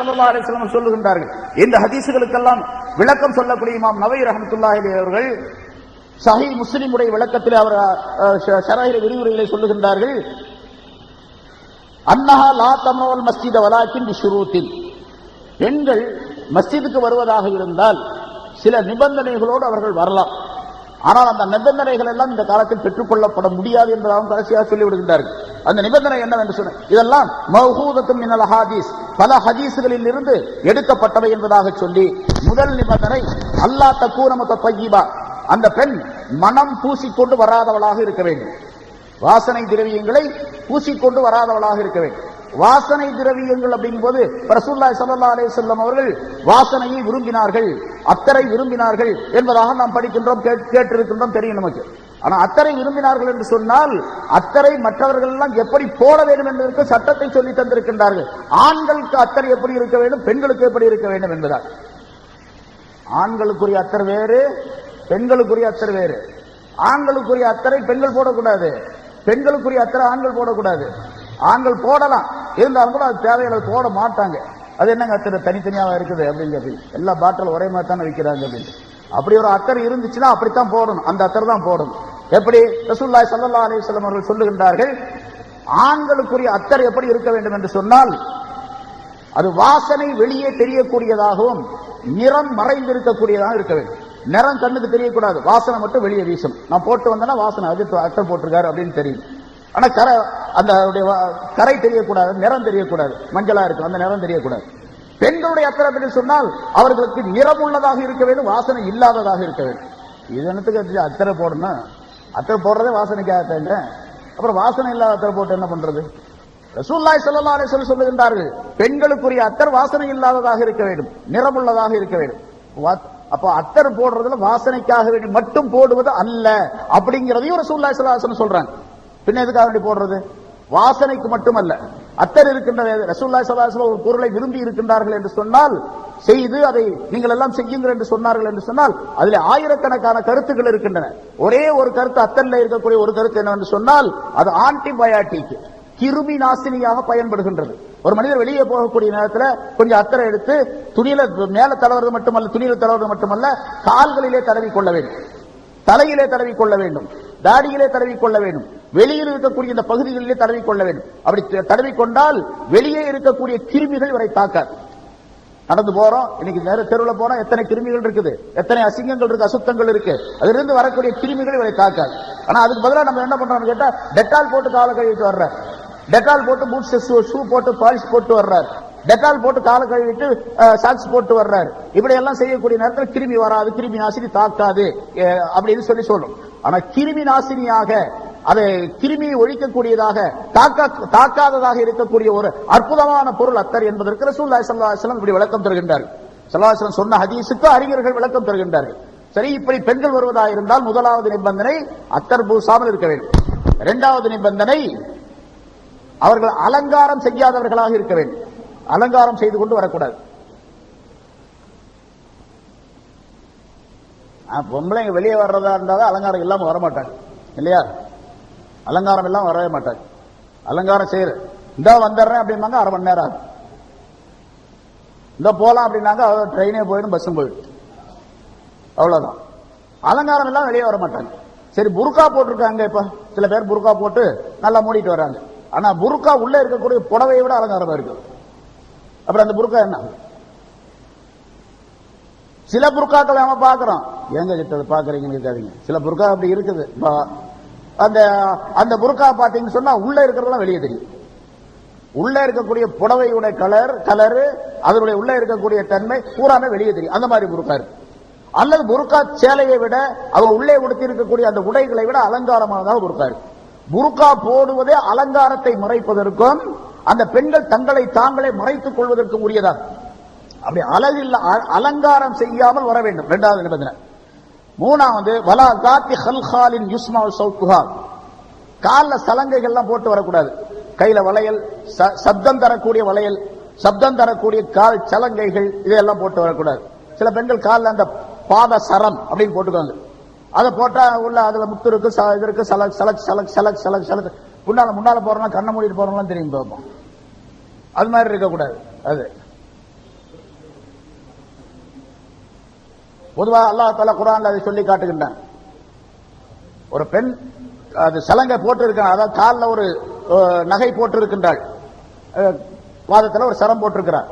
ஸல்லல்லாஹு அலைஹி வஸல்லம் சொல்லுகின்றார்கள். இந்த ஹதீஸுகளுக்கெல்லாம் விளக்கம் சொல்லக்கூடிய இமாம் நவவி ரஹ்மத்துல்லாஹி அலைஹி அவர்கள் சஹீஹ் முஸ்லிமுடைய விளக்கத்தில் அவர் ஷரஹில் விரிவுரையிலே சொல்லுகின்றார்கள், அன்னஹா லா தம்னல் மஸ்ஜித வலாக்கின் பிஷுரூத்தின், பெண்கள் மஸ்ஜிதுக்கு வருவதாக இருந்தால் சில நிபந்தனைகளோடு அவர்கள் வரலாம். ஆனால் அந்த நிபந்தனைகள் எல்லாம் இந்த காலத்தில் பெற்றுக்கொள்ளப்பட முடியாது என்பதாகவும் கடைசியாக சொல்லிவிடுகின்றார்கள். அந்த நிபந்தனை என்னவென்று சொன்ன இதெல்லாம் மௌஹூதத்தும் மினல் ஹதீஸ், பல ஹதீஸ்களில் இருந்து எடுக்கப்பட்டவை என்பதாக சொல்லி, முதல் நிபந்தனை அல்லா தக்கூன முத்தய்யிபா, அந்த பெண் மனம் பூசிக்கொண்டு வராதவளாக இருக்க வேண்டும். வாசனை திரவியங்களை பூசிக்கொண்டு வராதவளாக இருக்க வேண்டும். வாசனை திரவியங்கள் அப்படிங்கும்போது ரசூலுல்லாஹி ஸல்லல்லாஹு அலைஹி வஸல்லம் அவர்கள் வாசனையை விரும்பினார்கள், அத்தரை விரும்பினார்கள் என்பதாக நாம் படிக்கின்றோம், கேட்டிருக்கின்றோம், தெரியும் நமக்கு. ஆனா அத்தரை விரும்பினார்கள் என்று சொன்னால் அத்தரை மற்றவர்கள் எல்லாம் எப்படி போட வேண்டும் என்பதற்கு சட்டத்தை சொல்லி தந்திருக்கின்றார்கள். ஆண்களுக்கு அத்தரை எப்படி இருக்க வேண்டும், பெண்களுக்கு எப்படி இருக்க வேண்டும் என்பதால். ஆண்களுக்குரிய அத்தர் வேறு, பெண்களுக்குரிய அத்தர் வேறு. ஆண்களுக்குரிய அத்தரை பெண்கள் போடக்கூடாது, பெண்களுக்குரிய அத்தரை ஆண்கள் போடக்கூடாது. ஆண்கள் போடலாம், இருந்தாலும் கூட அது தேவையான போட மாட்டாங்க. அது என்னங்க அத்தனை தனித்தனியாக இருக்குது அப்படிங்கிறது, எல்லா பாட்டில் ஒரே மாதிரி தானே விற்கிறாங்க அப்படின்னு. அப்படி ஒரு அத்தர் இருந்துச்சுன்னா அப்படித்தான் போடணும், அந்த அத்தர் தான் போடணும். எப்படி ரசூலுல்லாஹி ஸல்லல்லாஹு அலைஹி வஸல்லம் அவர்கள் சொல்லுகின்றார்கள், ஆண்களுக்குரிய அத்தர் எப்படி இருக்க வேண்டும் என்று சொன்னால், அது வாசனை வெளியே தெரியக்கூடியதாகவும் நிறம் மறைந்திருக்கக்கூடியதாக இருக்க வேண்டும். நிறம் கண்ணுக்கு தெரியக்கூடாது, வாசனை மட்டும் வெளியே வீசணும். நான் போட்டு வந்தேன்னா வாசனை அது அத்தர் போட்டிருக்காரு அப்படின்னு தெரியும். ஆனா அந்த கரை தெரியக்கூடாது, நிறம் தெரியக்கூடாது, மஞ்சளா இருக்கும், அந்த நிறம் தெரியக்கூடாது. பெண்களுடைய அத்தர் அப்படின்னு சொன்னால் அவர்களுக்கு நிறம் உள்ளதாக இருக்க வேண்டும், வாசனை இல்லாததாக இருக்க வேண்டும். இது என்னத்துக்கு அத்தரை போடணும்? அத்தரை போடுறதே வாசனைக்காக. அப்புறம் வாசனை இல்லாத அத்தரை போட்டு என்ன பண்றது? ரசூலுல்லாஹி ஸல்லல்லாஹு அலைஹி வஸல்லம் சொல்லுகின்றார்கள், பெண்களுக்குரிய அத்தர் வாசனை இல்லாததாக இருக்க வேண்டும், நிறமுள்ளதாக இருக்க வேண்டும். அப்ப அத்தர் போடுறதுல வாசனைக்காக வேண்டி மட்டும் போடுவது அல்ல அப்படிங்கிறதையும் ரசூலுல்லாஹி ஸல்லல்லாஹு அலைஹி வஸல்லம் சொல்றாங்க. பின்ன எதுக்காக வேண்டி போடுறது? வாசனைக்கு மட்டுமல்ல, அத்தர் இருக்கின்ற ரசூலுல்லாஹி ஸல்லல்லாஹு அலைஹி வஸல்லம் ஒரு பொருளை விரும்பி இருக்கின்றார்கள் என்று சொன்னால், செய்து அதை நீங்கள் எல்லாம் செய்யுங்கள் என்று சொன்னார்கள் என்று சொன்னால் அதில் ஆயிரக்கணக்கான கருத்துக்கள் இருக்கின்றன. ஒரே ஒரு கருத்து, அத்தரில் இருக்கக்கூடிய ஒரு கருத்து என்னவென்று சொன்னால், அது ஆன்டிபயாட்டிக், கிருமி நாசினியாக பயன்படுகின்றது. ஒரு மனிதர் வெளியே போகக்கூடிய நேரத்தில் கொஞ்சம் அத்தரை எடுத்து துணியில மேல தடவுறது மட்டுமல்ல, துணியில தடவுறது மட்டுமல்ல, கால்களிலே தடவி கொள்ள வேண்டும், தலையிலே தடவி கொள்ள வேண்டும், தாடியிலே தடவி கொள்ள வேண்டும், வெளியில் இருக்கக்கூடிய இந்த பகுதிகளிலே தடவி கொள்ள வேண்டும். அப்படி தடவி கொண்டால் வெளியே இருக்கக்கூடிய கிருமிகள் வரை தாக்காது. நடந்து போறோம், இன்னைக்கு நேர தெருவில் போறோம், எத்தனை கிருமிகள் இருக்குது, எத்தனை அசிங்கங்கள் இருக்கு, அசுத்தங்கள் இருக்கு, அதிலிருந்து வரக்கூடிய கிருமிகள் வரை தாக்காது. ஆனா அதுக்கு பதிலாக நம்ம என்ன பண்றோம்னு கேட்டா, டெட்டால் போட்டு காலை கழுவிட்டு வர்றார், டெட்டால் போட்டு பூட்ஸ் ஷூ போட்டு பாலிஷ் போட்டு வர்றார், டெட்டால் போட்டு காலை கழுவிட்டு சாக்ஸ் போட்டு வர்றாரு. இப்படி எல்லாம் செய்யக்கூடிய நேரத்தில் கிருமி வராது, கிருமி நாசினி தாக்காது அப்படின்னு சொல்லி சொல்லும். ஆனா கிருமி நாசினியாக, அதை கிருமியை ஒழிக்கக்கூடியதாக, தாக்காததாக இருக்கக்கூடிய ஒரு அற்புதமான பொருள் அத்தர் என்பதற்கு ரசூலுல்லாஹி ஸல்லல்லாஹு அலைஹி வஸல்லம் இப்படி விளக்கம் தருகின்றார்கள். ஸல்லல்லாஹு அலைஹி வஸல்லம் சொன்ன ஹதீஸுக்கு அறிஞர்கள் விளக்கம் தருகின்றார்கள். சரி, இப்படி பெண்கள் வருவதாக இருந்தால் முதலாவது நிபந்தனை அத்தர் பூசாமல் இருக்க வேண்டும். இரண்டாவது நிபந்தனை அவர்கள் அலங்காரம் செய்யாதவர்களாக இருக்க வேண்டும். அலங்காரம் செய்து கொண்டு வரக்கூடாது. பொம்பளைங்க வெளியே வர்றதா இருந்தாலும் அலங்காரம் இல்லாம வரமாட்டாங்க இல்லையா? அலங்காரம் எல்லாம் வரவே மாட்டாங்க. அலங்காரம் செய்யற இந்த வந்துடுறேன் அப்படின்னாங்க, அரை மணி நேரம் ஆகும். இந்த போலாம் அப்படின்னாங்க, ட்ரெயினே போயிடும், பஸ்ஸும் போயிடும், அவ்வளவுதான். அலங்காரம் எல்லாம் வெளியே வர மாட்டாங்க. சரி, புர்கா போட்டிருக்காங்க, இப்ப சில பேர் புர்கா போட்டு நல்லா மூடிட்டு வர்றாங்க. ஆனா புர்கா உள்ள இருக்கக்கூடிய புடவையை விட அலங்காரமா இருக்கு. அப்புறம் அந்த புர்கா என்ன? சில புர்காக்களை நம்ம பாக்குறோம், எங்க கிட்ட பாக்குறீங்கன்னு இருக்காதீங்க, சில புர்கா அப்படி இருக்குது. அந்த புர்கா பாத்தீங்கன்னு சொன்னா உள்ள இருக்கிறதெல்லாம் வெளியே தெரியும். உள்ள இருக்கக்கூடிய புடவையுடைய கலரு, அதனுடைய உள்ள இருக்கக்கூடிய தன்மை பூராமே வெளியே தெரியும். அந்த மாதிரி புர்கா இருக்கு. அல்லது புர்கா சேலையை விட அவங்க உள்ளே உடுத்தி இருக்கக்கூடிய அந்த உடைகளை விட அலங்காரமானதாக புர்கா இருக்கு. புர்கா போடுவதே அலங்காரத்தை மறைப்பதற்கும் அந்த பெண்கள் தங்களை தாங்களே மறைத்துக் கொள்வதற்கும் உரியதாக. அப்படி அழகில்ல, அலங்காரம் செய்யாமல் வர வேண்டும். இரண்டாவது நிபந்தனை. மூணாவது வலா காத்தி ஹல்ஹாலின் யுஸ்மா சௌத்துஹா, கால்ல சலங்கைகள்லாம் போட்டு வரக்கூடாது. கையில வளையல், சப்தம் தரக்கூடிய வளையல், சப்தம் தரக்கூடிய கால் சலங்கைகள், இதெல்லாம் போட்டு வரக்கூடாது. சில பெண்கள் காலில் அந்த பாத சரம் அப்படின்னு போட்டுக்காங்க. அதை போட்டா உள்ள அதுல முத்து இருக்கு, இது இருக்கு, சலக் சலக் சலக் சலக் சலக் சலக், முன்னால போறோம்னா கண்ணை மூடிட்டு போறோம்லாம் தெரியும் பார்ப்போம். அது மாதிரி இருக்கக்கூடாது. அது பொதுவாக அல்லாஹ் தஆலா குர்ஆன்ல அதை சொல்லி காட்டுகின்றான். ஒரு பெண் அது சலங்கை போட்டு இருக்கான், அதாவது காலில் ஒரு நகை போட்டு இருக்கின்றாள், பாதத்தில் ஒரு சரம் போட்டிருக்கிறார்.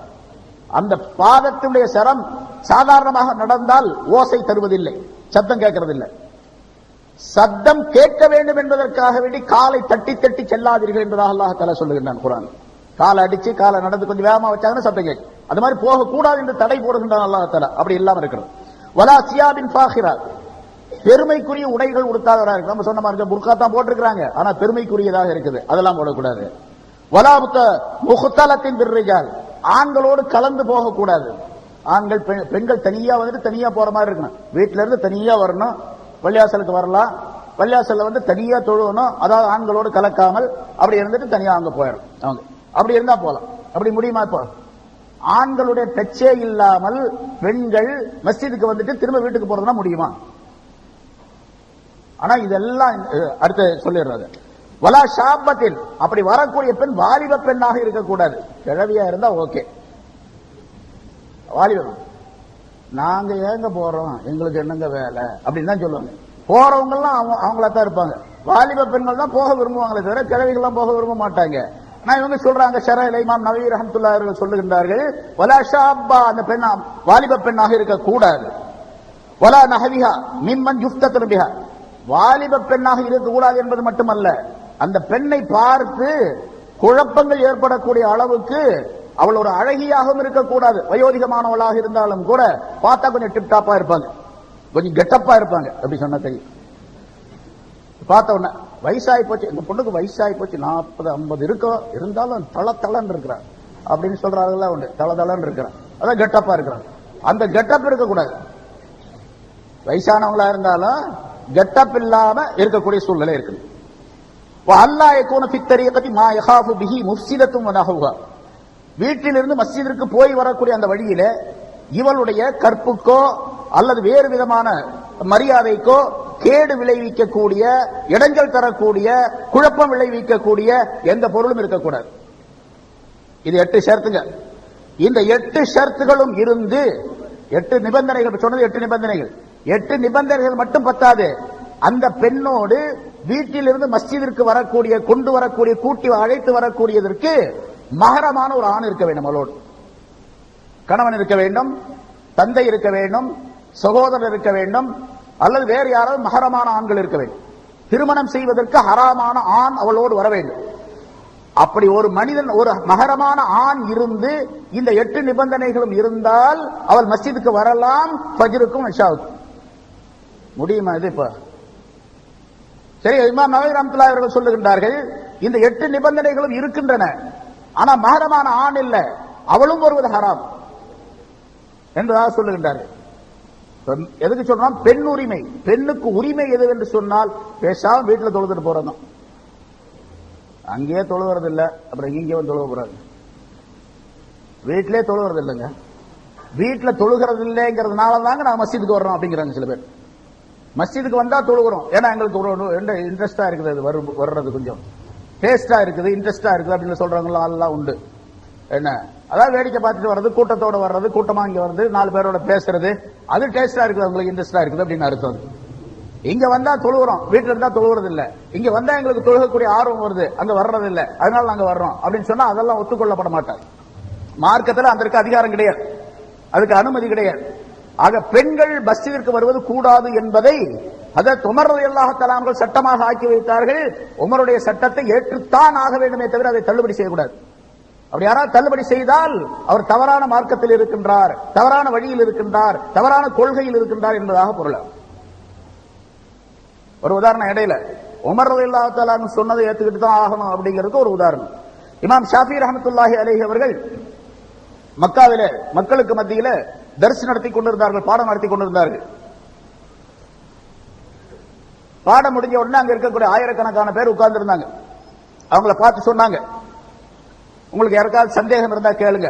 அந்த பாதத்துடைய சரம் சாதாரணமாக நடந்தால் ஓசை தருவதில்லை, சத்தம் கேட்கறதில்லை. சத்தம் கேட்க வேண்டும் என்பதற்காக வேண்டி காலை தட்டி தட்டி செல்லாதீர்கள் என்பதாக அல்லாஹ் தஆலா சொல்லுகின்றான் குர்ஆன். காலை அடிச்சு காலை நடந்து கொஞ்சம் வேகமா வச்சாங்கன்னா சத்தம் கேட்கும். அது மாதிரி போக கூடாது என்று தடை போடுகின்றான் அல்லாஹ் தஆலா. அப்படி இல்லாம இருக்கிறது. வலா சியாபின் ஃபாஹிரா, பெருமைக்குரிய உடைகள் உடுத்தாதவராக இருக்கு. நம்ம சொன்ன மாதிரி புர்கா தான் போட்டிருக்கிறாங்க, ஆனா பெருமைக்குரியதாக இருக்குது, அதெல்லாம் போடக்கூடாது. வலா முஹ்தலத்தின் பிர்ரிஜால், ஆண்களோடு கலந்து போகக்கூடாது. ஆண்கள் பெண்கள் தனியா வந்துட்டு தனியா போற மாதிரி இருக்கணும். வீட்டில இருந்து தனியா வரணும், பள்ளியாசலுக்கு வரலாம், பள்ளியாசல்ல வந்து தனியா தொழுவணும், அதாவது ஆண்களோடு கலக்காமல் அப்படி இருந்துட்டு தனியா அங்க போயிடும். அவங்க அப்படி இருந்தா போலாம். அப்படி முடியுமா? இப்போ ஆண்களுடைய டச்சே இல்லாமல் பெண்கள் மஸ்ஜிதுக்கு வந்துட்டு திரும்ப வீட்டுக்கு போறதுனா முடியுமா? ஆனா இதெல்லாம் அடுத்து சொல்லிடுறது. வலா ஷாபத்தில், அப்படி வரக்கூடிய பெண் வாலிப பெண்ணாக இருக்கக்கூடாது. கிழவியா இருந்தா ஓகே, வாலிபம். நாங்க ஏங்க போறோம், எங்களுக்கு என்னங்க வேலை அப்படின்னு தான் சொல்லுவாங்க. போறவங்க எல்லாம் அவங்களா தான் இருப்பாங்க. வாலிப பெண்கள் தான் போக விரும்புவாங்களே தவிர கிழவிகள்லாம் போக விரும்ப மாட்டாங்க. நான் இவங்க சொல்றாங்க, ஷரஹ் இமாம் நவவி ரஹ்மத்துல்லாஹி அவர்கள் சொல்லுகின்றார்கள், வலா ஷாபா, அந்த பெண் வாலிப பெண்ணாக இருக்கக்கூடாது. வலா நஹவிஹா மிம்மன் யுஃப்தது பிஹா, வாலிப பெண்ணாக இருக்கக்கூடாது என்பது மட்டுமல்ல, அந்த பெண்ணை பார்த்து குழப்பங்கள் ஏற்படக்கூடிய அளவுக்கு அவள் ஒரு அழகியாகவும் இருக்கக்கூடாது. வயோதிகமானவளாக இருந்தாலும் கூட பார்த்தா கொஞ்சம் டிப்டாப்பா இருப்பாங்க, கொஞ்சம் கெட்டப்பா இருப்பாங்க. அப்படி சொன்னா தெரியும். பார்த்த உடனே வயசாகி போச்சு, இந்த பொண்ணுக்கு வயசாகி போச்சு, 40-50 இருக்கும், இருந்தாலும் தளன்னு இருக்கிறான் அப்படின்னு சொல்றாங்கல்ல, உண்டு தளன்னு இருக்கிறான், அதான் கெட்டப்பா இருக்கிறான். அந்த கெட்டப் இருக்கக்கூடாது. வயசானவங்களா இருந்தாலும் கெட்டப் இல்லாம இருக்கக்கூடிய சூழ்நிலை இருக்குது. அல்லாஹ் யகூன ஃபி தரீகதி மா யகாஃபு பிஹி முஃப்ஸிதத்துன் வ நஹவுஹா, வீட்டிலிருந்து மஸ்ஜிதிற்கு போய் வரக்கூடிய அந்த வழியில இவளுடைய கற்புக்கோ அல்லது வேறு விதமான மரியாதைக்கோ கேடு விளைவிக்கக்கூடிய, இடைஞ்சல் தரக்கூடிய, குழப்பம் விளைவிக்கக்கூடிய எந்த பொருளும் இருக்கக்கூடாது. இது 8 ஷர்த்துங்க. இந்த 8 ஷர்த்துகளும் இருந்து 8 நிபந்தனைகள் சொன்னது. 8 நிபந்தனைகள். 8 நிபந்தனைகள் மட்டும் பத்தாது. அந்த பெண்ணோடு வீட்டிலிருந்து மஸ்ஜிதிற்கு வரக்கூடிய, கொண்டு வரக்கூடிய, கூட்டி அழைத்து வரக்கூடியதற்கு மகரமான ஒரு ஆண் இருக்க வேண்டும். அவளோடு கணவன் இருக்க வேண்டும், தந்தை இருக்க வேண்டும், சகோதரர் இருக்க வேண்டும், அல்லது வேறு யாராவது மகரமான ஆண்கள் இருக்க வேண்டும். திருமணம் செய்வதற்கு ஹராமான ஆண் அவளோடு வர வேண்டும். அப்படி ஒரு மனிதன், ஒரு மகரமான ஆண் இருந்து இந்த 8 நிபந்தனைகளும் இருந்தால் அவள் மஸ்ஜிதுக்கு வரலாம், ஃபஜ்ருக்கும் இஷாவுக்கும். முடியுமா இது? இப்ப சரி, இமாம் நவவி ரஹ்மத்துல்லாஹி அவர்கள் சொல்லுகின்றார்கள், இந்த 8 நிபந்தனைகளும் இருக்கின்றன, ஆனா மகரமான ஆண் இல்ல, அவளும் வருவது ஹராம் என்பதாக சொல்லுகின்றார்கள். எதுக்கு சொல்றோம்? பெண் உரிமை. பெண்ணுக்கு உரிமை எது என்று சொன்னால் பேசாம வீட்டில் தொழுதுட்டு போறதும். அங்கேயே தொழுகிறது இல்லை, அப்புறம் இங்கே வந்து தொழுக போறாங்க. வீட்டிலே தொழுகிறது இல்லைங்க. வீட்டில் தொழுகிறது இல்லைங்கிறதுனால தாங்க நான் மஸ்ஜிதுக்கு வர்றோம் அப்படிங்கிறாங்க சில பேர். மஸ்ஜிதுக்கு வந்தா தொழுகிறோம், ஏன்னா எங்களுக்கு ஒரு இன்ட்ரெஸ்டா இருக்குது, அது வர்றது கொஞ்சம் டேஸ்டா இருக்குது, இன்ட்ரெஸ்டா இருக்குது அப்படின்னு சொல்றவங்களாம் எல்லாம் உண்டு. என்ன, அதாவது வேடிக்கை பார்த்துட்டு வர்றது, கூட்டத்தோட வர்றது, கூட்டமா இங்க வருது, 4 பேரோட பேசுறது, அது டேஸ்டா இருக்குது, உங்களுக்கு இன்ட்ரெஸ்டா இருக்குது அப்படின்னு அர்த்தம். இங்க வந்தா தொழுகிறோம், வீட்டுல இருந்தா தொழுகிறது இல்ல. இங்க வந்தா எங்களுக்கு தொழுகக்கூடிய ஆர்வம் வருது, அங்க வர்றது இல்ல, அதனால நாங்க வர்றோம் அப்படின்னு சொன்னா அதெல்லாம் ஒத்துக்கொள்ளப்பட மாட்டாங்க. மார்க்கத்தில் அதற்கு அதிகாரம் கிடையாது, அதுக்கு அனுமதி கிடையாது. ஆக பெண்கள் மஸ்ஜிதிற்கு வருவது கூடாது என்பதை ஹஜ்ரத் உமர் ரலியல்லாஹு தஆலா அவர்கள் சட்டமாக ஆக்கி வைத்தார்கள். உமருடைய சட்டத்தை ஏற்றுத்தான் ஆக வேண்டுமே தவிர அதை தள்ளுபடி செய்யக்கூடாது. அப்படி யாராவது தள்ளுபடி செய்தால் அவர் தவறான மார்க்கத்தில் இருக்கின்றார், தவறான வழியில் இருக்கின்றார், தவறான கொள்கையில் இருக்கின்றார் என்பதாக பொருள். ஒரு உதாரணம், இடையில உமர் ரலியல்லாஹு தஆலா சொன்னதை ஏற்றுக்கிட்டு தான் ஆகணும் அப்படிங்கிறதுக்கு ஒரு உதாரணம். இமாம் ஷாஃபி ரஹ்மத்துல்லாஹி அலைஹி அவர்கள் மக்காவிலே மக்களுக்கு மத்தியில தர்ஸ் நடத்தி கொண்டிருந்தார்கள், பாடம் நடத்தி கொண்டிருந்தார்கள். பாடம் முடிஞ்ச உடனே அங்க இருக்கக்கூடிய ஆயிரக்கணக்கான பேர் உட்கார்ந்து இருந்தாங்க. அவங்கள பார்த்து சொன்னாங்க, உங்களுக்கு யாருக்காவது சந்தேகம் இருந்தா கேளுங்க,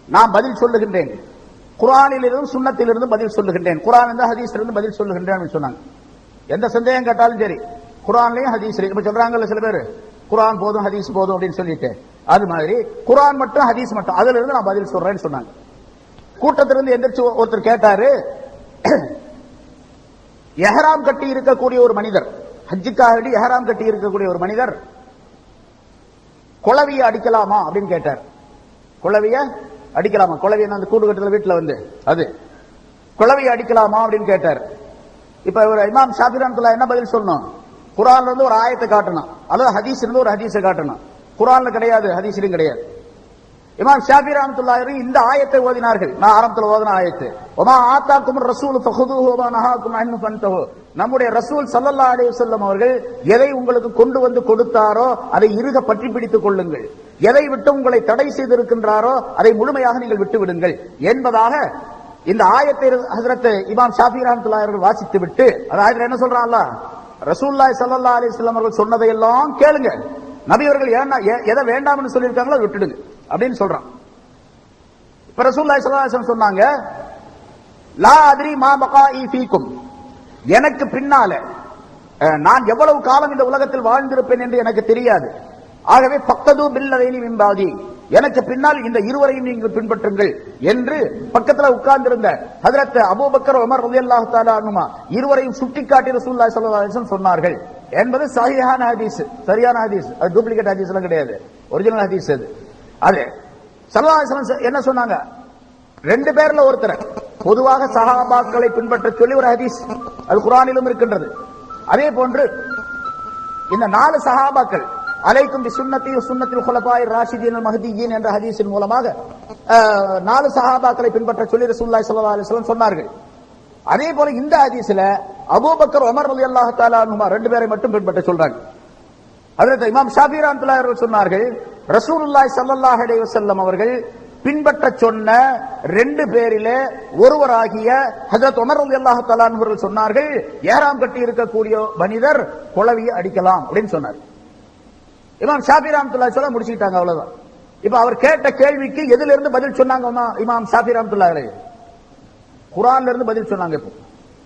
நான் பதில் சொல்லுகின்றேன். குர்ஆனிலிருந்து சுன்னத்திலிருந்து பதில் சொல்லுகின்றேன், குர்ஆன் இருந்து ஹதீஸிலிருந்து பதில் சொல்லுகின்றேன் சொன்னாங்க. எந்த சந்தேகம் கேட்டாலும் சரி, குர்ஆன்லயும் ஹதீஸ்லயும். இப்ப சொல்றாங்கல்ல சில பேர், குர்ஆன் போதும் ஹதீஸ் போதும் அப்படின்னு சொல்லிட்டு, அது மாதிரி குர்ஆன் மட்டும் ஹதீஸ் மட்டும், அதுல இருந்து நான் பதில் சொல்றேன்னு சொன்னாங்க. கூட்டத்திலிருந்து எந்திரிச்சு ஒருத்தர் கேட்டாரு, எஹராம் கட்டி இருக்கக்கூடிய ஒரு மனிதர், ஹஜ்ஜுக்காக எஹராம் கட்டி இருக்கக்கூடிய ஒரு மனிதர் குளவிய அடிக்கலாமா அப்படின்னு கேட்டார். குளவிய அடிக்கலாமா? குளவிய அந்த கூடு கட்டுதல் வீட்டுல வந்து அது குளவிய அடிக்கலாமா அப்படின்னு கேட்டார். இப்ப இமாம் ஷாஃபி ரஹ்மத்துல்லாஹி என்ன பதில் சொல்லணும்? குர்ஆன்ல இருந்து ஒரு ஆயத்தை காட்டணும், அல்லது ஹதீஸ் இருந்து ஒரு ஹதீஸை காட்டணும். குர்ஆன்ல கிடையாது, ஹதீஸிலும் கிடையாது. இமாம் ஷாஃபி ரஹ்மத்துல்லாஹி இந்த ஆயத்தை ஓதினார்கள். நான் ஆரம்பத்தில் ஓதின ஆயத்து, வமா ஆத்தாக்கும் ரசூல் ஃபஹுதுஹு வமா நஹாக்கும் அன்ஹு ஃபன்தஹு. நம்முடைய ரசூல் ஸல்லல்லாஹு அலைஹி வஸல்லம் அவர்கள் எதை உங்களுக்கு கொண்டு வந்து கொடுத்தாரோ அதை இறுக பற்றி பிடித்துக் கொள்ளுங்கள், எதை விட்டு உங்களை தடை செய்திருக்கின்றாரோ அதை முழுமையாக நீங்கள் விட்டு விடுங்கள் என்பதாக இந்த ஆயத்தை ஹஜ்ரத் இமாம் ஷாஃபி ரஹ்மத்துல்லாஹி அவர்கள் வாசித்து விட்டு, அதாவது என்ன சொல்றான் அல்லாஹ், ரசூலுல்லாஹி ஸல்லல்லாஹு அலைஹி வஸல்லம் அவர்கள் சொன்னதையெல்லாம் கேளுங்க, நபி அவர்கள் எதை வேண்டாம்னு சொல்லியிருக்காங்களோ அதை விட்டுடுங்க அப்படின்னு சொல்றான். இப்ப ரசூலுல்லாஹி ஸல்லல்லாஹு அலைஹி வஸல்லம் சொன்னாங்க, லா அத்ரி மா பகாஇ ஃபீக்கும், எனக்கு பின்னால நான் எவ்வளவு காலம் இந்த உலகத்தில் வாழ்ந்திருப்பேன் என்று எனக்கு தெரியாது. ஆகவே பக்கது பில்லதைனி மின்பாதி, எனக்கு பின்னால் இந்த இருவரையும் நீங்கள் பின்பற்றுங்கள் என்று பக்கத்தில் உட்கார்ந்திருந்த ஹஜ்ரத் அபூபக்கர் உமர் ரலியல்லாஹு தஆலா அன்ஹுமா இருவரையும் சுட்டிக்காட்டி ரசூலுல்லாஹி ஸல்லல்லாஹு அலைஹி வஸல்லம் சொன்னார்கள் என்பது சஹீஹான ஹதீஸ், சரியான ஹதீஸ். அது டூப்ளிகேட் ஹதீஸ் எல்லாம் கிடையாது, ஒரிஜினல் ஹதீஸ் அது. அது ஸல்லல்லாஹு அலைஹி வஸல்லம் என்ன சொன்னாங்க? ரெண்டு பேர்ல ஒருத்தர் பொதுவாக சஹாபாக்களை பின்பற்ற சொல்லி ஒரு ஹதீஸ் அது குர்ஆனிலும் இருக்கின்றது. அதே போன்று இந்த 4 சஹாபாக்கள் அலைக்கும் பிசுன்னத்தி சுன்னத்தில் குலஃபாய் ராஷிதீன் மஹ்தியீன் என்ற ஹதீஸின் மூலமாக 4 சஹாபாக்களை பின்பற்ற சொல்லி ரசூலுல்லாஹி ஸல்லல்லாஹு அலைஹி வஸல்லம் சொன்னார்கள். அதே போல இந்த ஹதீஸ்ல அபூபக்கர் உமர் ரலியல்லாஹு தஆலா அன்ஹுமா 2 பேரை மட்டும் பின்பற்ற சொல்றாங்க. ஹஜ்ரத் இமாம் ஷாஃபி ரஹ்மத்துல்லாஹி அவர்கள் சொன்னார்கள், ரசூலுல்லாஹி ஸல்லல்லாஹு அலைஹி வஸல்லம் அவர்கள் பின்பற்ற சொன்ன 2 பேரிலே ஒருவராகிய ஹஜ்ரத் உமர் ரலியல்லாஹு தஆலா அவர்கள் சொன்னார்கள், ஏராம் கட்டி இருக்கக்கூடிய மனிதர் குளவியை அடிக்கலாம் அப்படின்னு சொன்னார். இமாம் ஷாஃபி ரஹ்மத்துல்லாஹி சொல்ல முடிச்சுக்கிட்டாங்க, அவ்வளவுதான். இப்ப அவர் கேட்ட கேள்விக்கு எதில இருந்து பதில் சொன்னாங்க இமாம் ஷாஃபி ரஹ்மத்துல்லாஹி அலைஹி? குர்ஆன்ல இருந்து பதில் சொன்னாங்க. இப்போ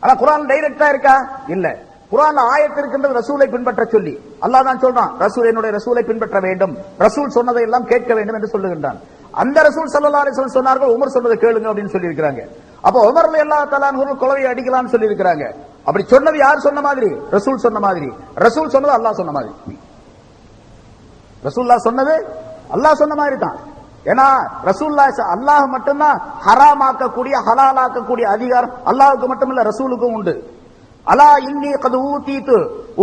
ஆனா குர்ஆன் டைரக்டா இருக்கா? இல்ல. குர்ஆன்ல ஆயத்து இருக்கின்றது ரசூலை பின்பற்ற சொல்லி. அல்லாஹ் தான் சொல்றான், ரசூல் என்னுடைய ரசூலை பின்பற்ற வேண்டும், ரசூல் சொன்னதை எல்லாம் கேட்க வேண்டும் என்று சொல்லுகின்றான். அந்த ரசூல் ஸல்லல்லாஹு அலைஹி வஸல்லம் சொன்னார்கள், உமர் சொன்னதை கேளுங்க அப்படின்னு சொல்லி இருக்காங்க. அப்ப உமர் ரலியல்லாஹு தஆலா அன்ஹு குளவியை அடிக்கலாம்னு சொல்லி இருக்காங்க. அப்படி சொன்னது யார் சொன்ன மாதிரி? ரசூல் சொன்ன மாதிரி. ரசூல் சொன்னது அல்லாஹ் சொன்ன மாதிரி. ரசூலுல்லாஹ் சொன்னது அல்லாஹ் சொன்ன மாதிரி தான். ஏன்னா ரசூலுல்லாஹ் அல்லாஹ் மட்டும்தான் ஹராமாக்கக்கூடிய ஹலாலாக்கக்கூடிய அதிகாரம் அல்லாஹ்வுக்கு மட்டுமில்ல, ரசூலுக்கும் உண்டு. அலா இன்னி கத்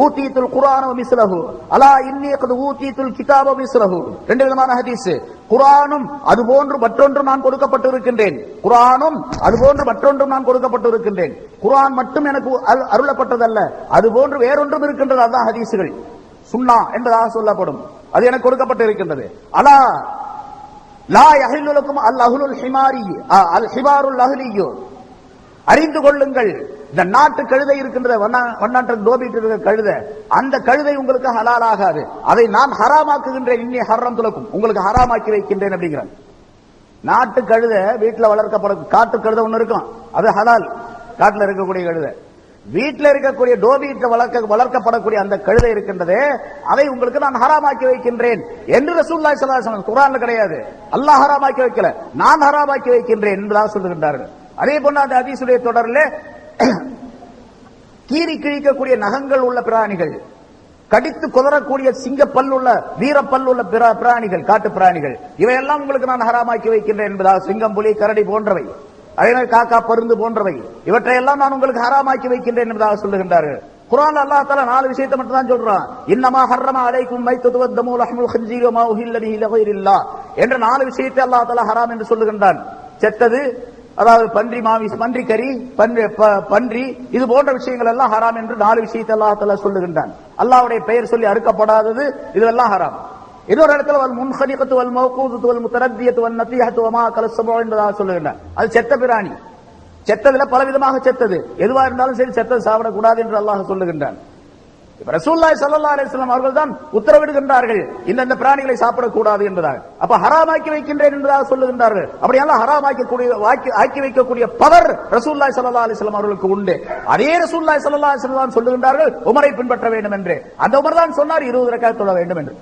ஊதீத்துல் குர்ஆன வ மிஸ்லஹு, அலா இன்னி கத் ஊதீத்துல் கிதாப வ மிஸ்லஹு. 2 விதமான ஹதீஸ். குர்ஆனும் அதுபோன்று மற்றொன்றும் நான் கொடுக்கப்பட்டிருக்கின்றேன், குர்ஆனும் அதுபோன்று மற்றொன்றும் நான் கொடுக்கப்பட்டிருக்கின்றேன். குர்ஆன் மட்டும் எனக்கு அருளப்பட்டதல்ல, அதுபோன்று வேறொன்றும் இருக்கின்றது. அதான் ஹதீஸ்கள் சுன்னா என்பதாக சொல்லப்படும். அது எனக்கு கொடுக்கப்பட்டு இருக்கின்றது. அலா லா யஹில்லு லக்கும் அல்-அஹ்லுல் ஹிமாரி அல் ஹிபாருல் அஹ்லியு, அறிந்து கொள்ளுங்கள், இந்த நாட்டு கழுதை இருக்கின்றது, வண்ணாட்டம் டோபிட்டு இருக்கிற கழுதை, அந்த கழுதை உங்களுக்கு ஹலால் ஆகாது, அதை நான் ஹராமாக்குகின்றேன், இன்னி ஹர்ரம் துலக்கும், உங்களுக்கு ஹராமாக்கி வைக்கின்றேன் அப்படிங்கிறான். நாட்டு கழுதை வீட்டில் வளர்க்கப்படும், காட்டு கழுதை ஒண்ணு இருக்கும், அது ஹலால், காட்டில் இருக்கக்கூடிய கழுதை. வீட்டில் இருக்கக்கூடிய டோபிட்டு வளர்க்கப்படக்கூடிய அந்த கழுதை இருக்கின்றதே, அதை உங்களுக்கு நான் ஹராமாக்கி வைக்கின்றேன் என்று ரசூலுல்லாஹி ஸல்லல்லாஹு அலைஹி வஸல்லம் குர்ஆன்ல கிடையாது, அல்லாஹ் ஹராமாக்கி வைக்கல, நான் ஹராமாக்கி வைக்கின்றேன் என்பதாக சொல்லுகின்றார்கள். அதே போன்று அந்த ஹதீஸுடைய தொடரில் கீறி கிழிக்கக்கூடிய நகங்கள் உள்ள பிராணிகள், கடித்து குதறக்கூடிய சிங்க பல்லுள்ள வீர பல்லுள்ள பிராணிகள், காட்டு பிராணிகள், இவையெல்லாம் உங்களுக்கு நான் ஹராமாக்கி வைக்கின்றேன் என்பதாக, சிங்கம் புலி கரடி போன்றவை, அதே மாதிரி காக்கா பருந்து போன்றவை, இவற்றையெல்லாம் நான் உங்களுக்கு ஹராமாக்கி வைக்கின்றேன் என்பதாக சொல்லுகின்றார்கள். குர்ஆன்ல அல்லாஹ் தஆலா 4 விஷயத்தை மட்டும் தான் சொல்றான். இன்னமா ஹர்ரம அலைக்கும் மைத்தது வத்தமு லஹ்முல் ஹின்ஸீர் வமா உஹில்ல பிஹி லிகைரில்லாஹ் என்ற 4 விஷயத்தை அல்லாஹ் தஆலா ஹராம் என்று சொல்லுகின்றான். செத்தது, அதாவது பன்றி மாமிசம், பன்றி கறி, பன்றி, இது போன்ற விஷயங்கள் எல்லாம் ஹராம் என்று 4 விஷயத்தை அல்லாஹ் தஆலா சொல்லுகின்றான். அல்லாஹ்வுடைய பெயர் சொல்லி அறுக்கப்படாதது இதுவெல்லாம் ஹராம். இன்னொரு இடத்துல வல் முன்ஹனிகத்து வல் மௌகூதத்து வல் முத்தரத்தியத்து வன் நதிஹத்து வமா கலஸபு என்பதாக சொல்லுகின்றான். அது செத்த பிராணி, செத்ததுல பல விதமாக செத்தது, எதுவா இருந்தாலும் சரி செத்தது சாப்பிடக்கூடாது என்று அல்லாஹ் சொல்லுகின்றான். ரசூலுல்லாஹி ஸல்லல்லாஹு அலைஹி வஸல்லம் அவர்கள் தான் உத்தரவிடுகின்றார்கள் இந்த பிராணிகளை சாப்பிடக்கூடாது என்பதாக. அப்ப ஹராமாக்கி வைக்கின்றேன் என்பதாக சொல்லுகின்றார்கள். அப்படியெல்லாம் ஆக்கி வைக்கக்கூடிய பவர் ரசூலுல்லாஹி ஸல்லல்லாஹு அலைஹி வஸல்லம் அவர்களுக்கு உண்டு. அதே ரசூலுல்லாஹி ஸல்லல்லாஹு அலைஹி வஸல்லம் சொல்லுகின்றார்கள் உமரை பின்பற்ற வேண்டும் என்று. அந்த உமர் தான் சொன்னார் 20 ரக்காத் தொழ வேண்டும் என்று.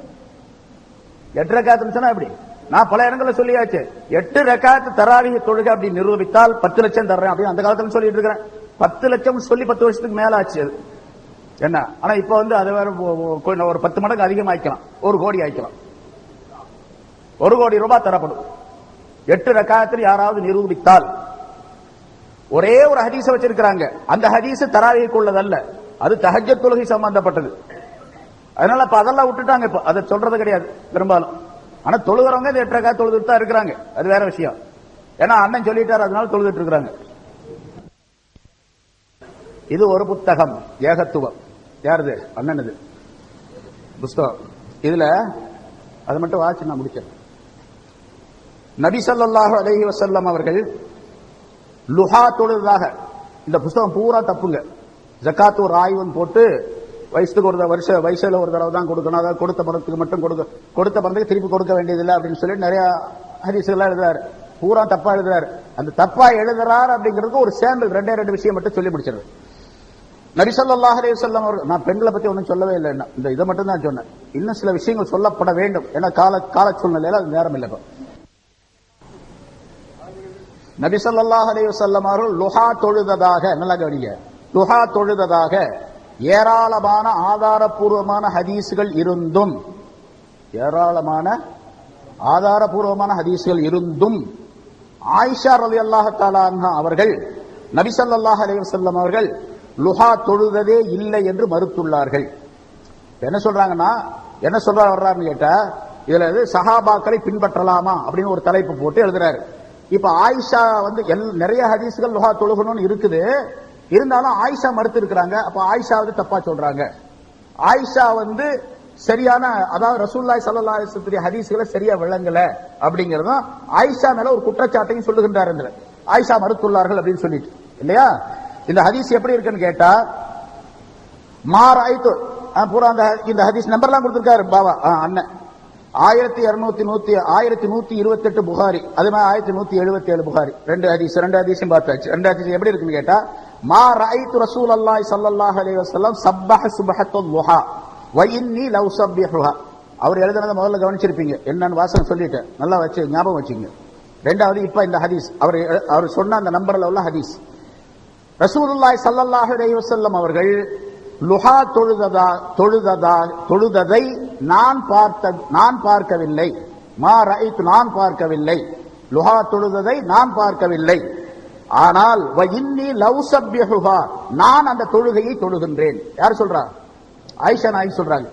8 ரக்காத் சொன்னா எப்படி? நான் பல இடங்களில் சொல்லியாச்சு. 8 ரக்காத் தராவிஹ் தொழுகை அப்படி நிரூபித்தால் 10 லட்சம் தர்றேன் அப்படின்னு அந்த காலத்துல சொல்லிட்டு இருக்கிறேன். 10 லட்சம் சொல்லி 10 வருஷத்துக்கு மேல ஆச்சு அது என்ன. ஆனா இப்ப வந்து அதை வேற ஒரு 10 மடங்கு அதிகமாக்கலாம், 1 கோடி ஆக்கலாம். 1 கோடி ரூபாய் தரப்படும் 8 ரக்காத்தில் யாராவது நிரூபித்தால். ஒரே ஒரு ஹதீஸ வச்சிருக்கிறாங்க, அந்த ஹதீஸ் தராவிஹ்க்கு உள்ளதல்ல, அது தஹஜ்ஜத் தொழுகை சம்பந்தப்பட்டது. அதனால இப்ப அதெல்லாம் விட்டுட்டாங்க, இப்ப அதை சொல்றது கிடையாது பெரும்பாலும். ஆனா தொழுகிறவங்க இந்த 8 ரக்காத் தொழுதுட்டு தான் இருக்கிறாங்க, அது வேற விஷயம். ஏன்னா அண்ணன் சொல்லிட்டாரு, அதனால தொழுதுட்டு இருக்கிறாங்க. இது ஒரு புத்தகம், ஏகத்துவம். யாருது? அண்ணனது புஸ்தகம். இதுல அது மட்டும் வாசி நான் முடிச்சேன். நபி ஸல்லல்லாஹு அலைஹி வஸல்லம் அவர்கள் லுஹா தொழுதாக, இந்த புஸ்தகம் பூரா தப்புங்க. ஜகாத் ஒரு ஆய்வுன்னு போட்டு வயசுக்கு ஒரு வயசுல ஒரு தடவை தான் கொடுக்கணும், அதாவது கொடுத்த பணத்துக்கு மட்டும் கொடுத்த பணத்துக்கு திருப்பி கொடுக்க வேண்டியதில்லை அப்படின்னு சொல்லி நிறைய ஹதீஸ்கள் எழுதுறாரு. பூரா தப்பா எழுதுறாரு. அந்த தப்பா எழுதுறாரு அப்படிங்கிறதுக்கு ஒரு சாம்பிள் 2 விஷயம் மட்டும் சொல்லி முடிச்சிருது. நபி ஸல்லல்லாஹு அலைஹி வஸல்லம் அவர்கள், நான் பெண்களை பத்தி ஒன்றும் சொல்லவே இல்லை, இந்த இதை மட்டும் தான் சொன்னேன். இன்னும் சில விஷயங்கள் சொல்லப்பட வேண்டும், ஏன்னா கால சூழ்நிலையில அது நேரம் இல்லை. நபி ஸல்லல்லாஹு அலைஹி வஸல்லம் அவர்கள் லுஹா தொழுததாக, நல்லா கவனிங்க, லுஹா தொழுததாக ஏராளமான ஆதாரபூர்வமான ஹதீஸ்கள் இருந்தும், ஏராளமான ஆதாரபூர்வமான ஹதீஸ்கள் இருந்தும் ஆயிஷா ரலியல்லாஹு தஆலா அன்ஹா அவர்கள் நபி ஸல்லல்லாஹு அலைஹி வஸல்லம் அவர்கள் லுஹா தொழுததே இல்லை என்று மறுத்துள்ளார்கள். என்ன சொல்றாங்கன்னா, என்ன வர்றாருன்னு கேட்டா, இதுல சஹாபாக்களை பின்பற்றலாமா அப்படின்னு ஒரு தலைப்பு போட்டு எழுதுறாரு. இப்ப ஆயிஷா வந்து நிறைய ஹதீஸ்கள் லுஹா தொழுகணும்னு இருக்குது, இருந்தாலும் ஆயிஷா மறுத்து இருக்கிறாங்க. அப்ப ஆயிஷா வந்து தப்பா சொல்றாங்க. ஆயிஷா வந்து சரியான, அதாவது ரசூலுல்லாஹி ஸல்லல்லாஹு அலைஹி வஸல்லம் ஹதீஸ்களை சரியா விளங்கல அப்படிங்கறதும் ஆயிஷா மேல ஒரு குற்றச்சாட்டையும் சொல்லுகின்றார். ஆயிஷா மறுத்துள்ளார்கள் அப்படின்னு சொல்லிட்டு இல்லையா. இந்த ஹதீஸ் எப்படி இருக்குன்னு கேட்டா, மாராய்த்து பூரா இந்த ஹதீஸ் நம்பர்லாம் கொடுத்திருக்காரு பாவா அண்ணன். 1128 புகாரி, அது மாதிரி 1177 புகாரி. 2 ஹதீஸையும் பார்த்தாச்சு. 2 ஹதீஸ் எப்படி இருக்குன்னு கேட்டா, மா ரஅய்து ரசூலல்லாஹி ஸல்லல்லாஹு அலைஹி வஸல்லம் சப்பஹ சுப்ஹத்துல் லுஹா வ இன்னி லவ் ஸப்பிஹுஹா. அவர் எழுதுனத முதல்ல கவனிச்சிருப்பீங்க, என்னன்னு வாசகம் சொல்லிட்டேன், நல்லா வச்சு ஞாபகம் வச்சுங்க. 2வது இப்ப இந்த ஹதீஸ் அவர் சொன்ன அந்த நம்பர்ல உள்ள ஹதீஸ். ரசூலுல்லாஹி ஸல்லல்லாஹு அலைஹி வஸல்லம் அவர்கள் லுஹா தொழுததை நான் பார்க்கவில்லை. மா ரஅய்து, நான் பார்க்கவில்லை. லுஹா தொழுததை நான் பார்க்கவில்லை. ஆனால் வ இன்னி லவ் ஸப்பிஹுஹா, நான் அந்த தொழுகையை தொழுகின்றேன். யார் சொல்றா? ஆயிஷா நாயகி சொல்றாங்க.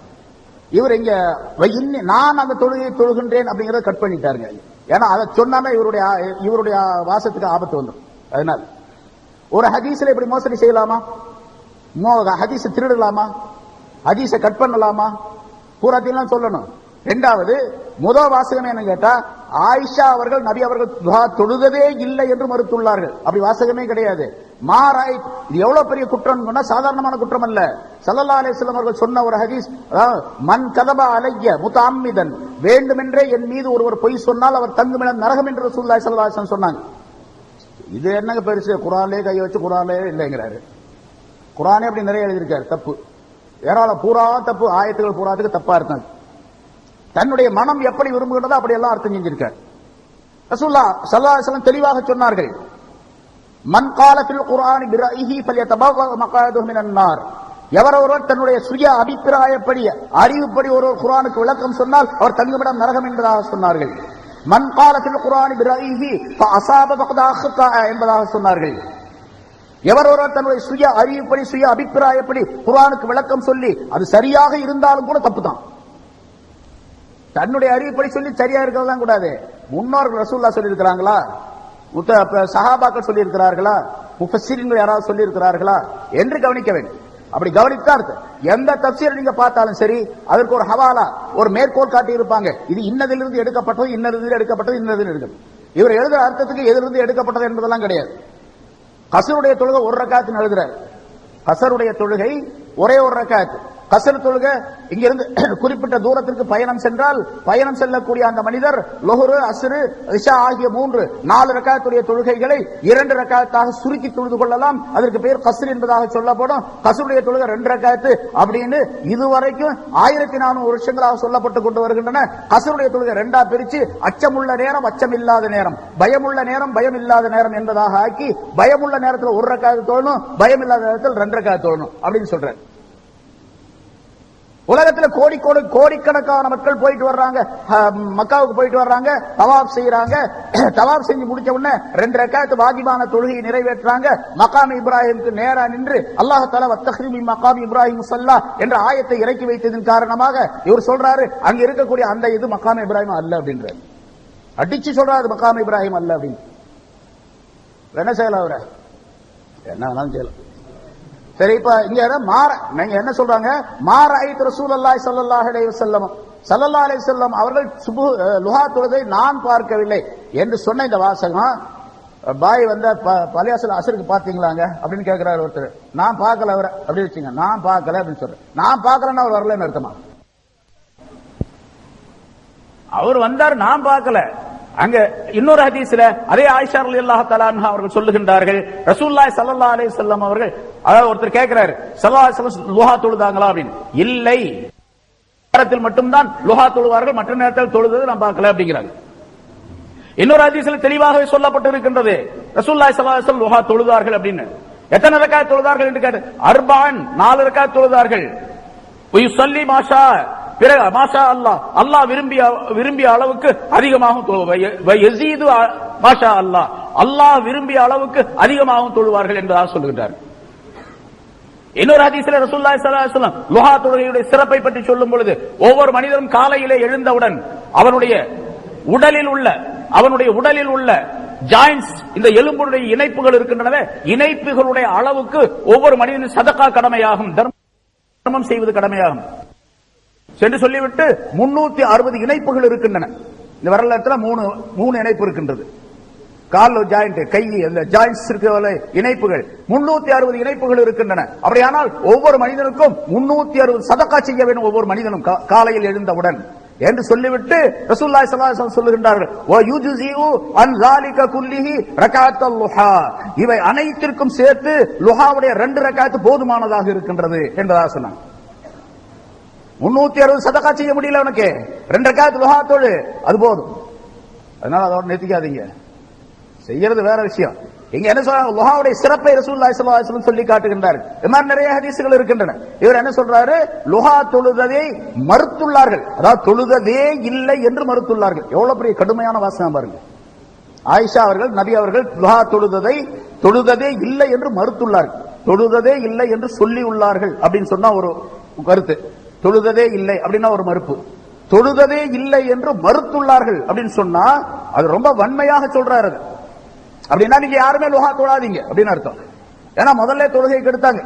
இவர் இங்க வ இன்னி, நான் அந்த தொழுகையை தொழுகின்றேன் அப்படிங்கறத கட் பண்ணிட்டாருங்க. ஏன்னா அதை சொன்னா இவருடைய வாசத்துக்கு ஆபத்து வந்துடும். அதனால ஒரு ஹதீஸ்ல இப்படி மோசடி செய்யலாமா? ஹதீஸ திருடலாமா? ஹதீஸ கட் பண்ணலாமா? பூராத்தையும் சொல்லணும். 2வது முதல் வாசகம் என்ன கேட்டா, ஆயிஷா அவர்கள் நபி அவர்கள் துஹா தொழுததே இல்லை என்று மறுத்துள்ளார்கள். அப்படி வாசகமே கிடையாது. மாராய், இது எவ்வளவு பெரிய குற்றம், சாதாரணமான குற்றம் அல்ல. ஸல்லல்லாஹு அலைஹி வஸல்லம் அவர்கள் சொன்ன ஒரு ஹதீஸ், மன் கதப அலைய முத்தஅம்மிதன், வேண்டுமென்றே என் மீது ஒருவர் பொய் சொன்னால் அவர் தங்குமிடம் நரகம் என்று ரசூலுல்லாஹி ஸல்லல்லாஹு அலைஹி வஸல்லம் சொன்னாங்க. இது என்னங்க பெருசு, குர்ஆன்லயே கையை வச்சு குர்ஆன்லயே இல்லைங்கிறாரு. குர்ஆனே அப்படி நிறைய எழுதியிருக்காரு தப்பு, ஏராளம் பூரா தப்பு, ஆயத்துகள் பூராத்துக்கு தப்பா இருக்காங்க. தன்னுடைய மனம் எப்படி விரும்புகிறதோ அப்படி எல்லாம் அர்த்தம் செஞ்சிருக்கார். ரசூலுல்லாஹ் ஸல்லல்லாஹு அலைஹி வஸல்லம் தெளிவாக சொன்னார்கள், மன் கால ஃபில் குர்ஆனி பிராயிஹி ஃபல்யதபவ்வ மக்அதஹு மினன் நார். எவரொருவர் தன்னுடைய சுய அபிப்பிராயப்படி, அறிவுப்படி ஒருவர் குர்ஆனுக்கு விளக்கம் சொன்னால் அவர் தங்குமிடம் நரகம் என்பதாக சொன்னார்கள். மன் கால ஃபில் குர்ஆனி பிராயிஹி ஃபஅஸாப ஃபகத் அக்தா என்பதாக சொன்னார்கள். எவரொருவர் தன்னுடைய சுய அறிவுப்படி, சுய அபிப்பிராயப்படி குர்ஆனுக்கு விளக்கம் சொல்லி அது சரியாக இருந்தாலும் கூட தப்பு தான். தன்னுடைய அறிவுப்படி சொல்லி சரியா இருக்கிறதெல்லாம் கூடாது. முன்னோர்கள் ரசூலுல்லாஹ் சொல்லி இருக்கிறாங்களா? சஹாபாக்கள் சொல்லி இருக்கிறார்களா? முஃபஸ்ஸிரீன்கள் யாராவது சொல்லி இருக்கிறார்களா என்று கவனிக்க வேண்டும். அப்படி கவனித்தா அர்த்தம். எந்த தஃப்சீர் நீங்க பார்த்தாலும் சரி, அதற்கு ஒரு ஹவாலா, ஒரு மேற்கோள் காட்டி இருப்பாங்க. இது இன்னதிலிருந்து எடுக்கப்பட்டது, இன்னதிலிருந்து எடுக்கப்பட்டது, இன்னதிலிருந்து எடுக்கப்பட்டது. இவர் எழுதுற அர்த்தத்துக்கு எதிலிருந்து எடுக்கப்பட்டது என்பதெல்லாம் கிடையாது. கஸருடைய தொழுகை 1 ரக்காத் எழுதுறாரு. கஸருடைய தொழுகை ஒரே 1 ரக்காத். கஸ்ர் தொழுகை இங்கிருந்து குறிப்பிட்ட தூரத்திற்கு பயணம் சென்றால் பயணம் செல்லக்கூடிய அந்த மனிதர் லொஹ்ரு, அஸ்ரு, இஷா ஆகிய 4 ரக்காத்துடைய தொழுகைகளை 2 ரக்காத்தாக சுருக்கி தொழுது கொள்ளலாம். அதற்கு பேர் கஸ்ர் என்பதாக சொல்லப்படும். கஸ்ருடைய தொழுகை 2 ரக்காத்து அப்படின்னு இதுவரைக்கும் 1400 வருஷங்களாக சொல்லப்பட்டு கொண்டு வருகின்றன. கஸ்ருடைய தொழுகை 2ஆ பிரிச்சு அச்சமுள்ள நேரம், அச்சம் இல்லாத நேரம், பயமுள்ள நேரம், பயம் இல்லாத நேரம் என்பதாக ஆக்கி பயமுள்ள நேரத்தில் 1 ரக்காத்து தொழணும், பயம் இல்லாத நேரத்தில் 2 ரக்காத்து தொழணும் அப்படின்னு சொல்றாரு. உலகத்தில் கோடிக்கணக்கான மக்கள் போயிட்டு வர்றாங்க, மக்காவுக்கு போயிட்டு வர்றாங்க, தவாப் செய்யறாங்க. தவாப் செஞ்சு முடிச்ச உடனே 2 ரக்காத் வாஜிபான தொழுகையை நிறைவேற்றாங்க. மகாம் இப்ராஹிமுக்கு நேரா நின்று அல்லாஹ் தஆலா வத்தஹ்ரி மின் மகாம் இப்ராஹிம் ஸல்லா என்ற ஆயத்தை இறக்கி வைத்ததன் காரணமாக இவர் சொல்றாரு அங்க இருக்கக்கூடிய அந்த இது மகாம் இப்ராஹிம் அல்ல அப்படின்றாரு. அடிச்சு சொல்றாரு மகாம் இப்ராஹிம் அல்ல அப்படின்னு. என்ன செய்யலாம் அவரை? என்ன வேணாலும் செய்யலாம். சரி, இப்ப இங்க நீங்க என்ன சொல்றாங்க? மாராயித் ரசூலுல்லாஹி ஸல்லல்லாஹு அலைஹி வஸல்லம் அவர்கள் லுஹா தொழுதை நான் பார்க்கவில்லை என்று சொன்ன இந்த வாசகம் பாய் வந்த பள்ளியாசல் அசருக்கு பாத்தீங்களாங்க அப்படின்னு கேட்கிறாரு ஒருத்தர். நான் பார்க்கல அவரை அப்படி வச்சுங்க. நான் பார்க்கல அப்படின்னு சொல்றேன். நான் பார்க்கலன்னு அவர் வரலன்னு அர்த்தமா? அவர் வந்தார், நான் பார்க்கல. அங்க இன்னொரு ஹதீஸ்ல அதே ஆயிஷா ரலியல்லாஹு தஆலா அன்ஹா அவர்கள் சொல்லுகின்றார்கள், ரசூலுல்லாஹி ஸல்லல்லாஹு அலைஹி வஸல்லம் அவர்கள், அதாவது ஒருத்தர் கேட்கிறாரு ஸல்லல்லாஹு அலைஹி வஸல்லம் லுஹா தொழுதாங்களா அப்படின்னு. இல்லை, நேரத்தில் மட்டும்தான் லுஹா தொழுவார்கள், மற்ற நேரத்தில் தொழுதது நான் பார்க்கல அப்படிங்கிறாங்க. இன்னொரு ஹதீஸ்ல தெளிவாகவே சொல்லப்பட்டு இருக்கின்றது ரசூலுல்லாஹி ஸல்லல்லாஹு அலைஹி வஸல்லம் லுஹா தொழுதார்கள் அப்படின்னு. எத்தனை ரக்காத் தொழுதார்கள் என்று கேட்டு 4 ரக்காத் தொழுதார்கள். யுஸல்லி மாஷா, பிறகு மாஷா அல்லாஹ், அல்லாஹ் விரும்பிய அளவுக்கு அதிகமாகவும் யஸீது மாஷா அல்லாஹ், அல்லாஹ் விரும்பிய அளவுக்கு அதிகமாகவும் தொழுவார்கள் என்பதாக சொல்லுகிறார். இன்னொரு ஹதீஸ்ல ரசூலுல்லாஹி ஸல்லல்லாஹு அலைஹி வஸல்லம் லுஹா தொழுகையுடைய சிறப்பை பற்றி சொல்லும் பொழுது, ஒவ்வொரு மனிதனும் காலையிலே எழுந்தவுடன் அவனுடைய உடலில் உள்ள ஜாயின்ஸ், இந்த எலும்புடைய இணைப்புகள் இருக்கின்றன, இணைப்புகளுடைய அளவுக்கு ஒவ்வொரு மனிதனும் சதகா கடமையாகும், தர்மம் செய்வது கடமையாகும் சென்று சொல்லிவிட்டு 360 இணைப்புகள் இருக்கின்றன. இந்த வரலாற்றுல 3 இணைப்பு இருக்கின்றது. கால் ஜாயிண்ட், கை, அந்த ஜாயின்ஸ் இருக்கிற இணைப்புகள் 360 இணைப்புகள் இருக்கின்றன. அப்படியானால் ஒவ்வொரு மனிதனுக்கும் 360 சதகா செய்ய வேண்டும் ஒவ்வொரு மனிதனும் காலையில் எழுந்தவுடன் என்று சொல்லிவிட்டு ரசூலுல்லாஹி ஸல்லல்லாஹு அலைஹி வஸல்லம் சொல்லுகின்றார்கள், வ யுஜ்ஸிஉ அன் ஸாலிக குல்லிஹி ரக்அத்துல் லுஹா, இவை அனைத்திற்கும் சேர்த்து லுஹாவுடைய 2 ரக்அத் போதுமானதாக இருக்கின்றது என்பதாக சொன்னாங்க. 360 சதகா செய்ய முடியல உனக்கு, 2 ரக்அத் லுஹா தொழு, அது போதும். அதனால அதோட நிறுத்திக்காதீங்க, செய்யறது வேற விஷயம். இங்க என்ன சொல்றாங்க? லுஹாவுடைய சிறப்பை ரசூலுல்லாஹி ஸல்லல்லாஹு அலைஹி வஸல்லம் சொல்லி காட்டுகின்றார்கள். இது மாதிரி நிறைய ஹதீஸ்கள் இருக்கின்றன. இவர் என்ன சொல்றாரு? லுஹா தொழுததை மறுத்துள்ளார்கள், அதாவது தொழுததே இல்லை என்று மறுத்துள்ளார்கள். எவ்வளவு பெரிய கடுமையான வாசகம் பாருங்க. ஆயிஷா அவர்கள், நபி அவர்கள் லுஹா தொழுததே இல்லை என்று மறுத்துள்ளார்கள். தொழுததே இல்லை என்று சொல்லி உள்ளார்கள் அப்படின்னு சொன்னா ஒரு கருத்து, தொழுததே இல்லை அப்படின்னா ஒரு மறுப்பு. தொழுததே இல்லை என்று மறுத்துள்ளார்கள் அப்படின்னு சொன்னா அது ரொம்ப வன்மையாக சொல்றாரு. அப்படின்னா நீங்க யாருமே லுஹா தொழாதீங்க அப்படின்னு அர்த்தம். ஏன்னா முதல்ல தொழுகை கெடுத்தாங்க,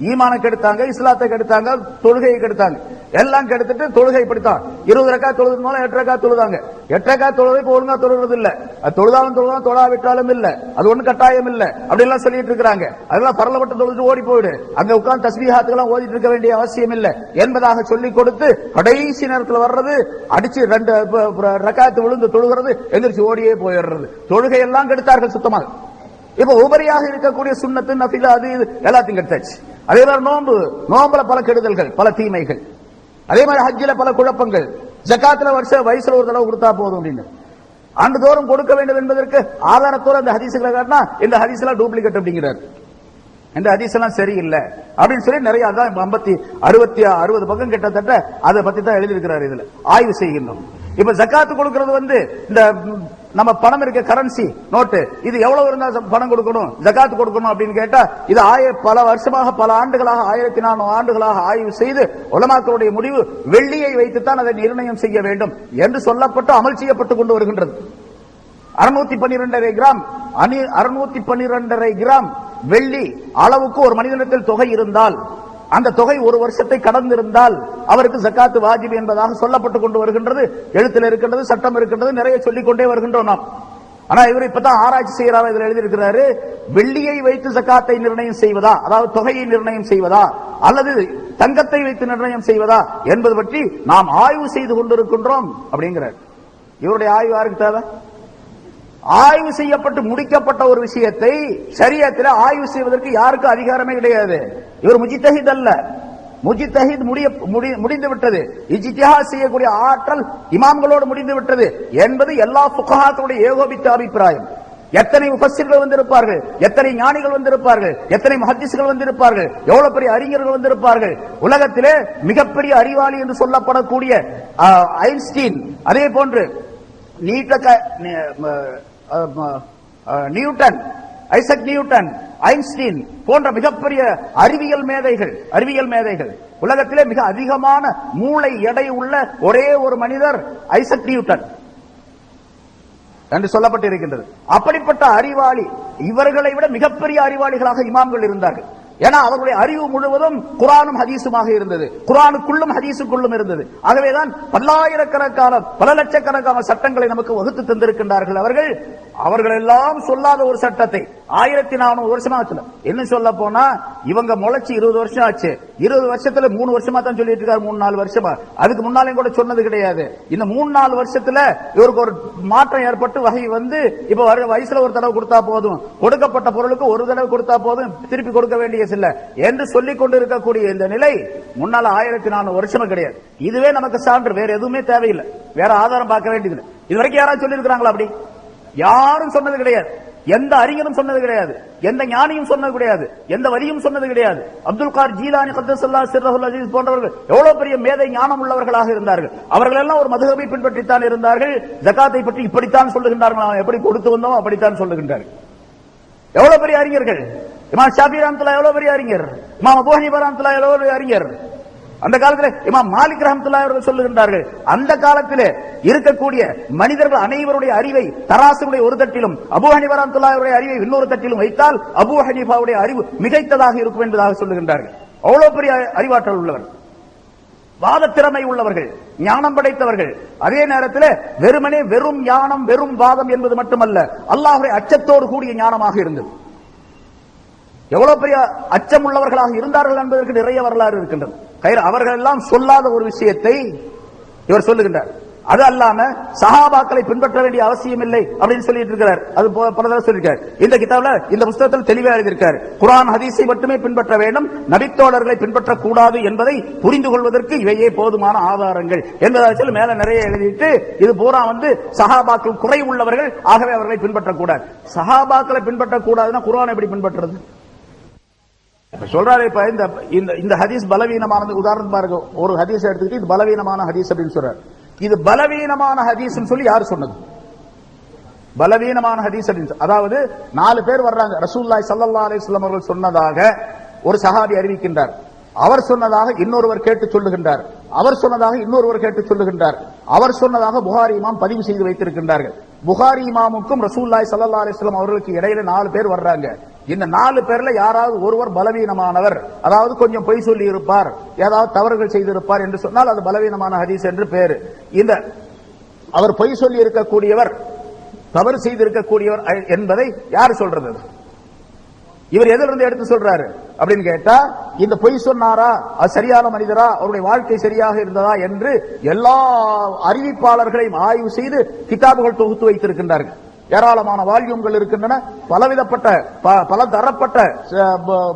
ஈமான கெடுத்தாங்க, இஸ்லாத்தை கெடுத்தாங்க, தொழுகையை கெடுத்தாங்க, எல்லாம் கெடுத்துட்டு தொழுகை இப்படித்தான் 20 ரக்காத் தொழுதுனால 8 ரக்காத் தொழுதாங்க. 8 ரக்காத் தொழுகை இப்போ ஒழுங்கா தொழுகிறது இல்ல, அது தொழுதாலும் தொழாவிட்டாலும் இல்ல, அது ஒண்ணு கட்டாயம் இல்ல அப்படி எல்லாம் சொல்லிட்டு இருக்காங்க. அதெல்லாம் பரலப்பட்டு தொழுது ஓடி போயிடு, அங்க உட்கார்ந்து தஸ்பீஹாத்துக்கெல்லாம் ஓதிட்டு இருக்க வேண்டிய அவசியம் இல்ல என்பதாக சொல்லி கொடுத்து கடைசி நேரத்தில் வர்றது அடிச்சு 2 ரக்காத்து விழுந்து தொழுகிறது, எந்திரிச்சு ஓடியே போயிடுறது. தொழுகை எல்லாம் கெடுத்தார்கள் சுத்தமாக. இப்ப உபரியாக இருக்கக்கூடிய சுன்னத்து, நஃபில், அது இது எல்லாத்தையும் கெடுத்தாச்சு. அதே மாதிரி நோம்புல பல கெடுதல்கள், பல தீமைகள். அதே மாதிரி ஹஜ்ஜில பல குழப்பங்கள். ஜகாத்துல வயசுல ஒரு தடவை கொடுத்தா போதும் அப்படின்னு ஆண்டுதோறும் கொடுக்க வேண்டும் என்பதற்கு ஆதாரத்தோடு அந்த ஹதீஸ்களை காட்டினா இந்த ஹதீஸ் எல்லாம் டூப்ளிகேட் அப்படிங்கிறார். இந்த ஹதீஸ் எல்லாம் சரியில்லை அப்படின்னு சொல்லி நிறைய, அதான் 60 பக்கம் கிட்டத்தட்ட அதை பத்தி தான் எழுதியிருக்கிறார். இதுல ஆய்வு செய்கின்றோம். இப்ப ஜகாத்து கொடுக்கிறது இந்த நம்ம பணம் இருக்க கரன்சி நோட்டு, இது எவ்வளவு இருந்தா பணம் கொடுக்கணும், ஜகாத்து கொடுக்கணும் அப்படின்னு கேட்டா இது பல வருஷமாக, பல ஆண்டுகளாக, 1400 ஆண்டுகளாக ஆய்வு செய்து உலமாக்களுடைய முடிவு வெள்ளியை வைத்துத்தான் அதை நிர்ணயம் செய்ய வேண்டும் என்று சொல்லப்பட்டு அமல் செய்யப்பட்டு கொண்டு வருகின்றது. 612.5 கிராம் 612.5 கிராம் வெள்ளி அளவுக்கு ஒரு மனிதனிடத்தில் தொகை இருந்தால், அந்த தொகை ஒரு வருஷத்தை கடந்திருந்தால் அவருக்கு ஜகாத்து வாஜிப் என்பதாக சொல்லப்பட்டு கொண்டு வருகின்றது. எழுத்தில் இருக்கின்றது, சட்டம் இருக்கின்றது, நிறைய சொல்லிக் கொண்டே வருகின்றோம் நாம். ஆனா இவர் இப்பதான் ஆராய்ச்சி செய்யறாரு. இதுல எழுதியிருக்கிறாரு வெள்ளியை வைத்து ஜகாத்தை நிர்ணயம் செய்வதா, அதாவது தொகையை நிர்ணயம் செய்வதா, அல்லது தங்கத்தை வைத்து நிர்ணயம் செய்வதா என்பது பற்றி நாம் ஆய்வு செய்து கொண்டிருக்கின்றோம் அப்படிங்கிறார். இவருடைய ஆய்வு யாருக்கு தேவை? ஆய்வு செய்யப்பட்டு முடிக்கப்பட்ட ஒரு விஷயத்தை ஷரியத்தில் ஆய்வு செய்வதற்கு யாருக்கு அதிகாரமே கிடையாது. இவர் முஜ்தஹித் அல்ல. முஜ்தஹித் முடிந்து விட்டது. இஜ்திஹாத் செய்யக்கூடிய ஆற்றல் இமாம்களோடு முடிந்து விட்டது என்பது எல்லா ஃபுகஹாக்களுடைய ஏகோபித்த அபிப்பிராயம். எத்தனை முஃபஸ்ஸிர்கள் வந்திருப்பார்கள், எத்தனை ஞானிகள் வந்திருப்பார்கள், எத்தனை முஹத்திஸ்கள் வந்திருப்பார்கள், எவ்வளவு பெரிய அறிஞர்கள் வந்திருப்பார்கள். உலகத்திலே மிகப்பெரிய அறிவாளி என்று சொல்லப்படக்கூடிய ஐன்ஸ்டீன், அதே போன்று நியூட்டன், ஐசக் நியூட்டன், ஐன்ஸ்டீன் போன்ற மிகப்பெரிய அறிவியல் மேதைகள் உலகத்திலே மிக அதிகமான மூளை எடை உள்ள ஒரே ஒரு மனிதர் ஐசக் நியூட்டன் என்று சொல்லப்பட்டிருக்கின்றது. அப்படிப்பட்ட அறிவாளி, இவர்களை விட மிகப்பெரிய அறிவாளிகளாக இமாம்கள் இருந்தார்கள். ஏன்னா அவர்களுடைய அறிவு முழுவதும் குர்ஆனும் ஹதீஸுமாக இருந்தது, குர்ஆனுக்குள்ளும் ஹதீஸுக்குள்ளும் இருந்தது. ஆகவேதான் பல்லாயிரக்கணக்கான பல லட்சக்கணக்கான சட்டங்களை நமக்கு வகுத்து தந்திருக்கின்றார்கள். அவர்கள் எல்லாம் சொல்லாத ஒரு சட்டத்தை 1400 வருஷமா ஆச்சு. என்ன சொல்ல போனா இவங்க முளைச்சு 20 வருஷம் ஆச்சு. 20 வருஷத்துல 3 வருஷமா தான் சொல்லிட்டு இருக்காரு, 3-4 வருஷமா. அதுக்கு முன்னாலே கூட சொன்னது கிடையாது. இந்த 3-4 வருஷத்துல இவருக்கு ஒரு மாற்றம் ஏற்பட்டு வகை வந்து இப்ப வயசுல ஒரு தடவை கொடுத்தா போதும், கொடுக்கப்பட்ட பொருளுக்கு ஒரு தடவை கொடுத்தா போதும், திருப்பி கொடுக்க வேண்டிய இல்ல என்று சொல்லிக் கொண்டு இருக்கக்கூடிய இந்த நிலை முன்னால 1400 வருஷமா கிடையாது. இதுவே நமக்கு சான்று, வேற எதுவுமே தேவையில்லை, வேற ஆதாரம் பார்க்க வேண்டியது. இதுவரைக்கும் யாராவது சொல்லி இருக்கிறாங்களா? அப்படி யாரும் சொன்னது கிடையாது. எந்த அறிஞரும் சொன்னது கிடையாது, எந்த ஞானியும் சொன்னது கிடையாது, எந்த வலியும் சொன்னது கிடையாது. அப்துல் கார் ஜீலானி கத்தஸல்லாஹு சிர்ரஹுல் அஸீஸ் போன்றவர்கள் எவ்வளவு பெரிய மேதை ஞானம் உள்ளவர்களாக இருந்தார்கள். அவர்கள் எல்லாம் ஒரு மதுஹபை பின்பற்றித்தான் இருந்தார்கள். ஜகாத்தை பற்றி இப்படித்தான் சொல்லுகின்றார்கள், எப்படி கொடுத்து வந்தோம் அப்படித்தான் சொல்லுகின்றார்கள். எவ்வளவு பெரிய அறிஞர்கள்! இமாம் ஷாஃபி ரஹ்மத்துல்லாஹி எவ்வளவு பெரிய அறிஞர், இமாம் அபூ ஹனீஃபா ரஹ்மத்துல்லாஹி எவ்வளவு பெரிய அறிஞர். அந்த காலத்தில் இமாம் மாலிக் ரஹ்மத்துல்லாஹி அவர்கள் சொல்லுகின்றார்கள், அந்த காலத்தில் இருக்கக்கூடிய மனிதர்கள் அனைவருடைய அறிவை தராசுடைய ஒரு தட்டிலும் அபூ ஹனீஃபா ரஹ்மத்துல்லாஹி அவருடைய அறிவை இன்னொரு தட்டிலும் வைத்தால் அபூ ஹனீஃபாவுடைய அறிவு மிகைத்ததாக இருக்கும் என்பதாக சொல்லுகின்றார்கள். அவ்வளவு பெரிய அறிவாற்றல் உள்ளவர், வாத திறமை உள்ளவர்கள், ஞானம் படைத்தவர்கள். அதே நேரத்தில் வெறுமனே வெறும் ஞானம் வெறும் வாதம் என்பது மட்டுமல்ல, அல்லாஹ்வுடைய அச்சத்தோடு கூடிய ஞானமாக இருந்தது. எவ்வளவு பெரிய அச்சம் உள்ளவர்களாக இருந்தார்கள் என்பதற்கு நிறைய வரலாறு இருக்கின்றது. அவர்கள் எல்லாம் சொல்லாத ஒரு விஷயத்தை இவர் சொல்லுகின்றார். அது அல்லாம சஹாபாக்களை பின்பற்ற வேண்டிய அவசியம் இல்லை அப்படின்னு சொல்லிட்டு இருக்கிறார். அது பல தடவை சொல்லியிருக்கார். இந்த கிதாப்ல, இந்த புத்தகத்தில் தெளிவாக எழுதியிருக்கார், குர்ஆன் ஹதீஸை மட்டுமே பின்பற்ற வேண்டும், நபித்தோழர்களை பின்பற்றக் கூடாது என்பதை புரிந்து கொள்வதற்கு இவையே போதுமான ஆதாரங்கள் என்பதால் மேல நிறைய எழுதிட்டு இது பூரா வந்து சஹாபாக்கள் குறை உள்ளவர்கள், ஆகவே அவர்களை பின்பற்றக்கூடாது. சஹாபாக்களை பின்பற்றக்கூடாதுன்னா குர்ஆன் எப்படி பின்பற்றுறது சொல்றாரு. இப்ப இந்த ஹதீஸ் பலவீனமானது. உதாரணம் பாருங்க, ஒரு ஹதீஸ் எடுத்துக்கிட்டு இது பலவீனமான ஹதீஸ் அப்படின்னு சொல்றாரு. இது பலவீனமான ஹதீஸ் சொல்லி யாரு சொன்னது? பலவீனமான ஹதீஸ் அப்படின்னு, அதாவது 4 பேர் வர்றாங்க, ரசூலுல்லாஹி ஸல்லல்லாஹு அலைஹி வஸல்லம் அவர்கள் சொன்னதாக ஒரு சஹாபி அறிவிக்கின்றார். அவர் சொன்னதாக இன்னொருவர் கேட்டு சொல்லுகின்றார், அவர் சொன்னதாக இன்னொருவர் கேட்டு சொல்லுகின்றார், அவர் சொன்னதாக புகாரி இமாம் பதிவு செய்து வைத்திருக்கின்றார்கள். புகாரி இமாமுக்கும் ரசூலுல்லாஹி ஸல்லல்லாஹு அலைஹி வஸல்லம் அவர்களுக்கு இடையில 4 பேர் வர்றாங்க. இந்த 4 பேர்ல யாராவது ஒருவர் பலவீனமானவர், அதாவது கொஞ்சம் பொய் சொல்லி இருப்பார், ஏதாவது தவறுகள் செய்திருப்பார் என்று சொன்னால் அது பலவீனமான ஹதீஸ் என்று பேரு. இந்த அவர் பொய் சொல்லி இருக்கக்கூடியவர், தவறு செய்திருக்கக்கூடியவர் என்பதை யார் சொல்றது? இவர் எதிலிருந்து எடுத்து சொல்றாரு அப்படின்னு கேட்டா, இந்த பொய் சொன்னாரா, அது சரியான மனிதரா, அவருடைய வாழ்க்கை சரியாக இருந்ததா என்று எல்லா அறிவிப்பாளர்களையும் ஆய்வு செய்து கிதாபுகள் தொகுத்து வைத்திருக்கின்றார்கள். ஏராளமான வால்யூம்கள் இருக்கின்றன, பலவிதப்பட்ட பல தரப்பட்ட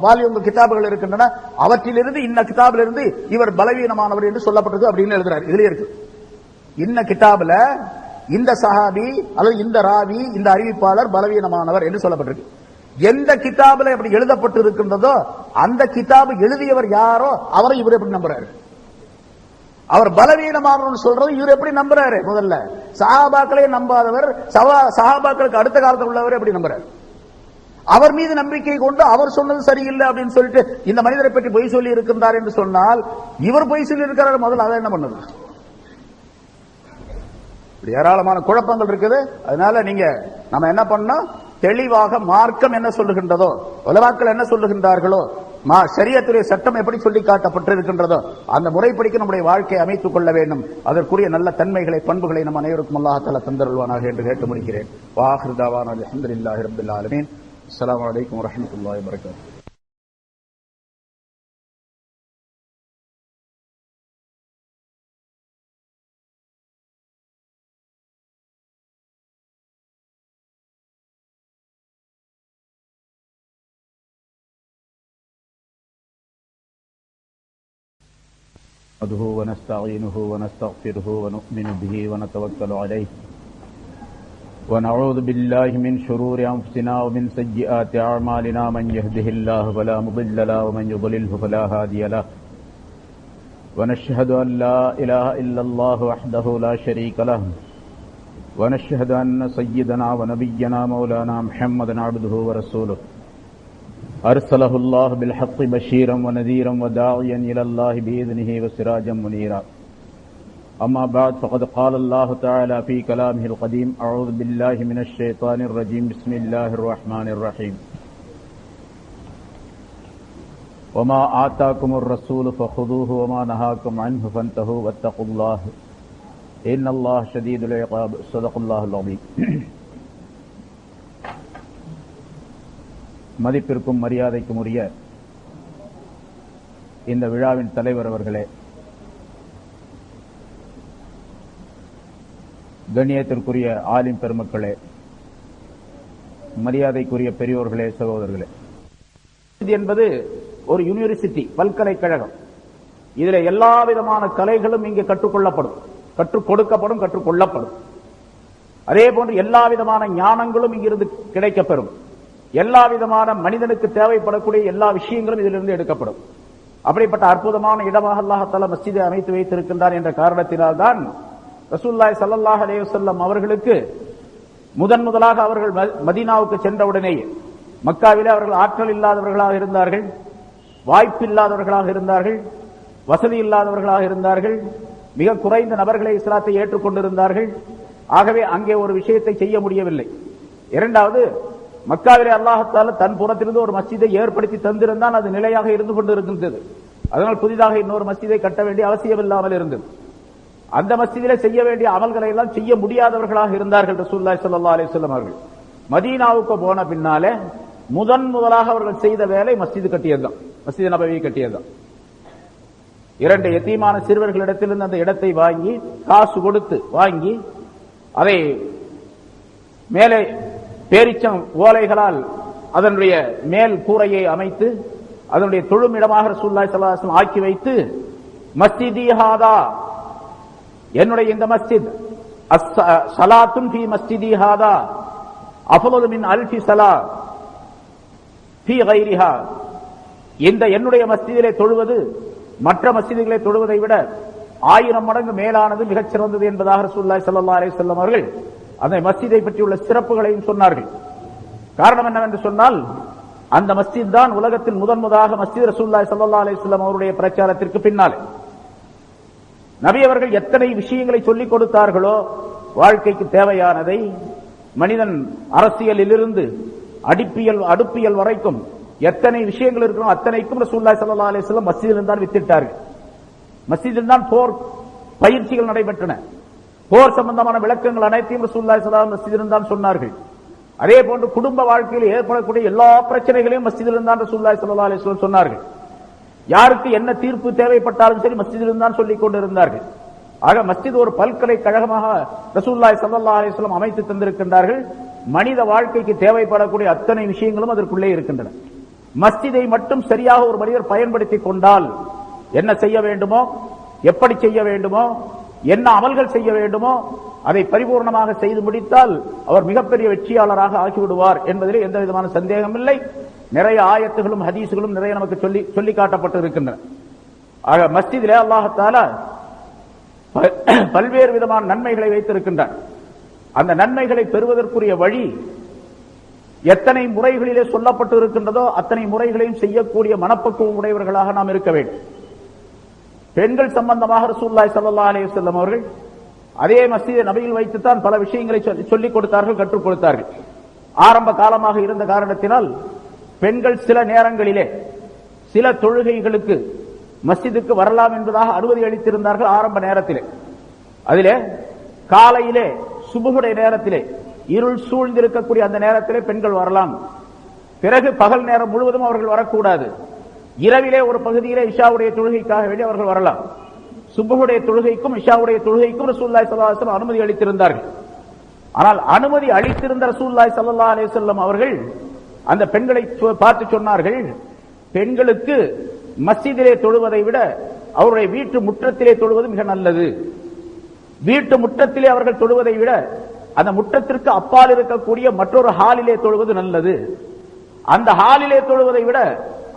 வால்யூம் கிதாபுகள் இருக்கின்றன. அவற்றிலிருந்து இன்ன கிதாபிலிருந்து இவர் பலவீனமானவர் என்று சொல்லப்பட்டது அப்படின்னு எழுதுறாரு. இதுல இருக்கு, இன்ன கிதாபுல இந்த சஹாபி அல்லது இந்த ராவி, இந்த அறிவிப்பாளர் பலவீனமானவர் என்று சொல்லப்பட்டிருக்கு. எந்த கிதாபுல அப்படி எழுதப்பட்டு இருக்கின்றதோ அந்த கிதாபு எழுதியவர் யாரோ அவரை இவர் எப்படி நம்புறாரு? அவர் பலவீனமானவர் சொல்றது இவர் எப்படி நம்புறாரு? முதல்ல சஹாபாக்களே நம்பாதவர் சஹாபாக்களுக்கு அடுத்த காலத்தில் உள்ளவர் எப்படி நம்புறாரு? அவர் மீது நம்பிக்கை கொண்டு அவர் சொன்னது சரியில்லை அப்படின்னு சொல்லிட்டு இந்த மனிதரை பற்றி பொய் சொல்லி இருக்கின்றார் என்று சொன்னால் இவர் பொய் சொல்லி இருக்கிறார். முதல்ல அதை என்ன பண்ணுது? ஏராளமான குழப்பங்கள் இருக்குது. அதனால நீங்க நம்ம என்ன பண்ணோம், தெளிவாக மார்க்கம் என்ன சொல்லுகின்றதோ, உலமாக்கள் என்ன சொல்லுகின்றார்களோ, ஷரியத்துடைய சட்டம் எப்படி சொல்லி காட்டப்பட்டிருக்கின்றதோ அந்த முறைப்படிக்கு நம்முடைய வாழ்க்கையை அமைத்துக் கொள்ள வேண்டும். அதற்குரிய நல்ல தன்மைகளை, பண்புகளை நம் அனைவருக்கும் அல்லாஹ் தஆலா தந்தருள்வானாக என்று கேட்டு முடிக்கிறேன். வாஹிரு தாவானா அல்ஹம்துலில்லாஹி ரப்பில் ஆலமீன். السلام عليكم ورحمة الله وبركاته. نحمده ونستعينه ونستغفره ونؤمن به ونتوكل عليه ونعوذ بالله من شرور أنفسنا ومن سيئات أعمالنا من يهده الله فلا مضل له ومن يضلله فلا هادي له ونشهد أن لا إله إلا الله وحده لا شريك له ونشهد أن سيدنا ونبينا مولانا محمدا عبده ورسوله أرسله الله بالحق بشيرا ونذيرا وداعيا إلى الله بإذنه وسراجا منيرا. أما بعد فقد قال الله تعالى في كلامه القديم: أعوذ بالله من الشيطان الرجيم، بسم الله الرحمن الرحيم. وما آتاكم الرسول فخذوه وما نهاكم عنه فانتهوا واتقوا الله إن الله شديد العقاب. صدق الله العظيم. மதிப்பிற்கும் மரியாதைக்கும் உரிய இந்த விழாவின் தலைவர் அவர்களே, கண்ணியத்திற்குரிய ஆலிம் பெருமக்களே, மரியாதைக்குரிய பெரியோர்களே, சகோதரர்களே, இது என்பது ஒரு யூனிவர்சிட்டி, பல்கலைக்கழகம். இதில் எல்லா விதமான கலைகளும் இங்கே கற்றுக்கொள்ளப்படும், கற்றுக் கொடுக்கப்படும், கற்றுக்கொள்ளப்படும். அதே போன்று எல்லா விதமான ஞானங்களும் இங்கிருந்து கிடைக்கப்பெறும். எல்லா விதமான மனிதனுக்கு தேவைப்படக்கூடிய எல்லா விஷயங்களும் இதிலிருந்து எடுக்கப்படும். அப்படிப்பட்ட அற்புதமான இடமாக அல்லாஹ் தஆலா மஸ்ஜிதை அமைத்து வைத்திருக்கின்றார் என்ற காரணத்தினால்தான் ரசூலுல்லாஹி ஸல்லல்லாஹு அலைஹி வஸல்லம் அவர்களுக்கு முதலாக அவர்கள் மதீனாவுக்கு சென்றவுடனேயே, மக்காவிலே அவர்கள் ஆற்றல் இல்லாதவர்களாக இருந்தார்கள், வாய்ப்பு இல்லாதவர்களாக இருந்தார்கள், வசதி இல்லாதவர்களாக இருந்தார்கள், மிக குறைந்த நபர்களை இஸ்லாத்தை ஏற்றுக்கொண்டிருந்தார்கள். ஆகவே அங்கே ஒரு விஷயத்தை செய்ய முடியவில்லை. இரண்டாவது, மக்காவிலே அல்லாஹ் தஆலா தன் புறத்திலிருந்து ஒரு மஸ்ஜிதை ஏற்படுத்தி தந்திருந்தான், அது நிலையாக இருந்து கொண்டிருக்கின்றது. அதனால் புதிதாக இன்னொரு மஸ்ஜிதை கட்ட வேண்டிய அவசியம் இல்லாமல் இருந்தது. அந்த மஸ்ஜிதிலே செய்ய வேண்டிய அமல்களை எல்லாம் செய்ய முடியாதவர்களாக இருந்தார்கள் ரசூலுல்லாஹி ஸல்லல்லாஹு அலைஹி வஸல்லம் அவர்கள். மதீனாவுக்கு போன பின்னாலே முதலாக அவர்கள் செய்த வேலை மஸ்ஜிது கட்டியதுதான், மஸ்ஜித் நபவி கட்டியதுதான். 2 யத்தீமான சிறுவர்களிடத்திலிருந்து அந்த இடத்தை வாங்கி, காசு கொடுத்து வாங்கி, அதை மேலே பேரிச்சம் ஓலைகளால் அதனுடைய மேல் கூரையை அமைத்து அதனுடைய தொழுமிடமாக ரசூலுல்லாஹி ஸல்லல்லாஹு அலைஹி வஸல்லம் ஆக்கி வைத்து, மஸ்ஜிதி ஹாதா, என்னுடைய இந்த மஸ்ஜித், ஸலாத்துன் ஃபீ மஸ்ஜிதி ஹாதா அஃலலு மின் அல்ஃபி ஸலா ஃபீ கைரிஹா, இந்த என்னுடைய மஸ்ஜிதிலே தொழுவது மற்ற மஸ்ஜிதுகளை தொழுவதை விட 1000 மடங்கு மேலானது, மிகச் சிறந்தது என்பதாக ரசூலுல்லாஹி ஸல்லல்லாஹு அலைஹி வஸல்லம் அவர்கள் அந்த மஸ்ஜிதை பற்றியுள்ள சிறப்புகளையும் சொன்னார்கள். காரணம் என்னவென்று சொன்னால், அந்த மஸ்ஜித் தான் உலகத்தில் முதலாக மஸ்ஜித் ரசூலுல்லாஹி ஸல்லல்லாஹு அலைஹி வஸல்லம் அவருடைய பிரச்சாரத்திற்கு பின்னாலே நபி அவர்கள் எத்தனை விஷயங்களை சொல்லிக் கொடுத்தார்களோ, வாழ்க்கைக்கு தேவையானதை, மனிதன் அரசியலிலிருந்து அடுப்பியல் வரைக்கும் எத்தனை விஷயங்கள் இருக்கிறோம் அத்தனைக்கும் ரசூலுல்லாஹி ஸல்லல்லாஹு அலைஹி வஸல்லம் மஸ்ஜிதில் தான் வித்திட்டார்கள். மஸ்ஜிதில் தான் போர் பயிற்சிகள் நடைபெற்றன. போர் சம்பந்தமான விளக்கங்கள் அனைத்தையும் ரசூலுல்லாஹி ஸல்லல்லாஹு அலைஹி வஸல்லம் மஸ்ஜிதில் தான் சொன்னார்கள். அதே போன்று குடும்ப வாழ்க்கையில் ஏற்படக்கூடிய எல்லா பிரச்சனைகளையும் மஸ்ஜிதில் தான் ரசூலுல்லாஹி ஸல்லல்லாஹு அலைஹி வஸல்லம் சொன்னார்கள். யாருக்கு என்ன தீர்ப்பு தேவைப்பட்டாலும் சரி மஸ்ஜிதில் தான் சொல்லிக் கொண்டிருந்தார்கள். ஆக மஸ்ஜித் ஒரு பல்கலைக்கழகமாக ரசூலுல்லாஹி ஸல்லல்லாஹு அலைஹி வஸல்லம் அமைத்து தந்திருக்கின்றார்கள். மனித வாழ்க்கைக்கு தேவைப்படக்கூடிய அத்தனை விஷயங்களும் அதற்குள்ளே இருக்கின்றன. மஸ்ஜிதை மட்டும் சரியாக ஒரு மனிதர் பயன்படுத்திக் கொண்டால், என்ன செய்ய வேண்டுமோ, எப்படி செய்ய வேண்டுமோ, என்ன அமல்கள் செய்ய வேண்டுமோ அதை பரிபூர்ணமாக செய்து முடித்தால் அவர் மிகப்பெரிய வெற்றியாளராக ஆகிவிடுவார் என்பதிலே எந்த விதமான சந்தேகம் இல்லை. நிறைய ஆயத்துகளும் ஹதீசுகளும் நிறைய நமக்கு சொல்லி காட்டப்பட்டு இருக்கின்றன. ஆக மஸ்ஜிதிலே அல்லாஹ் தஆலா பல்வேறு விதமான நன்மைகளை வைத்திருக்கின்றார். அந்த நன்மைகளை பெறுவதற்குரிய வழி எத்தனை முறைகளிலே சொல்லப்பட்டு இருக்கின்றதோ அத்தனை முறைகளையும் செய்யக்கூடிய மனப்பக்குவம் உடையவர்களாக நாம் இருக்க வேண்டும். பெண்கள் சம்பந்தமாக ரசூலுல்லாஹி ஸல்லல்லாஹு அலைஹி வஸல்லம் அவர்கள் அதே மஸ்ஜிதை நபியில் வைத்துத்தான் பல விஷயங்களை சொல்லிக் கொடுத்தார்கள், கற்றுக் கொடுத்தார்கள். ஆரம்ப காலமாக இருந்த காரணத்தினால் பெண்கள் சில நேரங்களிலே சில தொழுகைகளுக்கு மஸ்ஜிதுக்கு வரலாம் என்பதாக அனுமதி அளித்திருந்தார்கள் ஆரம்ப நேரத்திலே. அதிலே காலையிலே சுபுகுடைய நேரத்திலே இருள் சூழ்ந்திருக்கக்கூடிய அந்த நேரத்திலே பெண்கள் வரலாம். பிறகு பகல் நேரம் முழுவதும் அவர்கள் வரக்கூடாது. இரவிலே ஒரு பகுதியிலே இஷாவுடைய தொழுகைக்காக வேண்டி அவர்கள் வரலாம். சுபஹுடைய தொழுகைக்கும் இஷாவுடைய தொழுகைக்கும் ரசூலுல்லாஹி ஸல்லல்லாஹு அலைஹி வஸல்லம் அனுமதி அளித்திருந்தார்கள். ஆனால் அனுமதி அளித்திருந்த ரசூலுல்லாஹி ஸல்லல்லாஹு அலைஹி வஸல்லம் அவர்கள் அந்த பெண்களை பார்த்து சொன்னார்கள், பெண்களுக்கு மஸ்ஜிதிலே தொழுவதை விட அவருடைய வீட்டு முற்றத்திலே தொழுவது மிக நல்லது. வீட்டு முற்றத்திலே அவர்கள் தொழுவதை விட அந்த முற்றத்திற்கு அப்பால் இருக்கக்கூடிய மற்றொரு ஹாலிலே தொழுவது நல்லது. அந்த ஹாலிலே தொழுவதை விட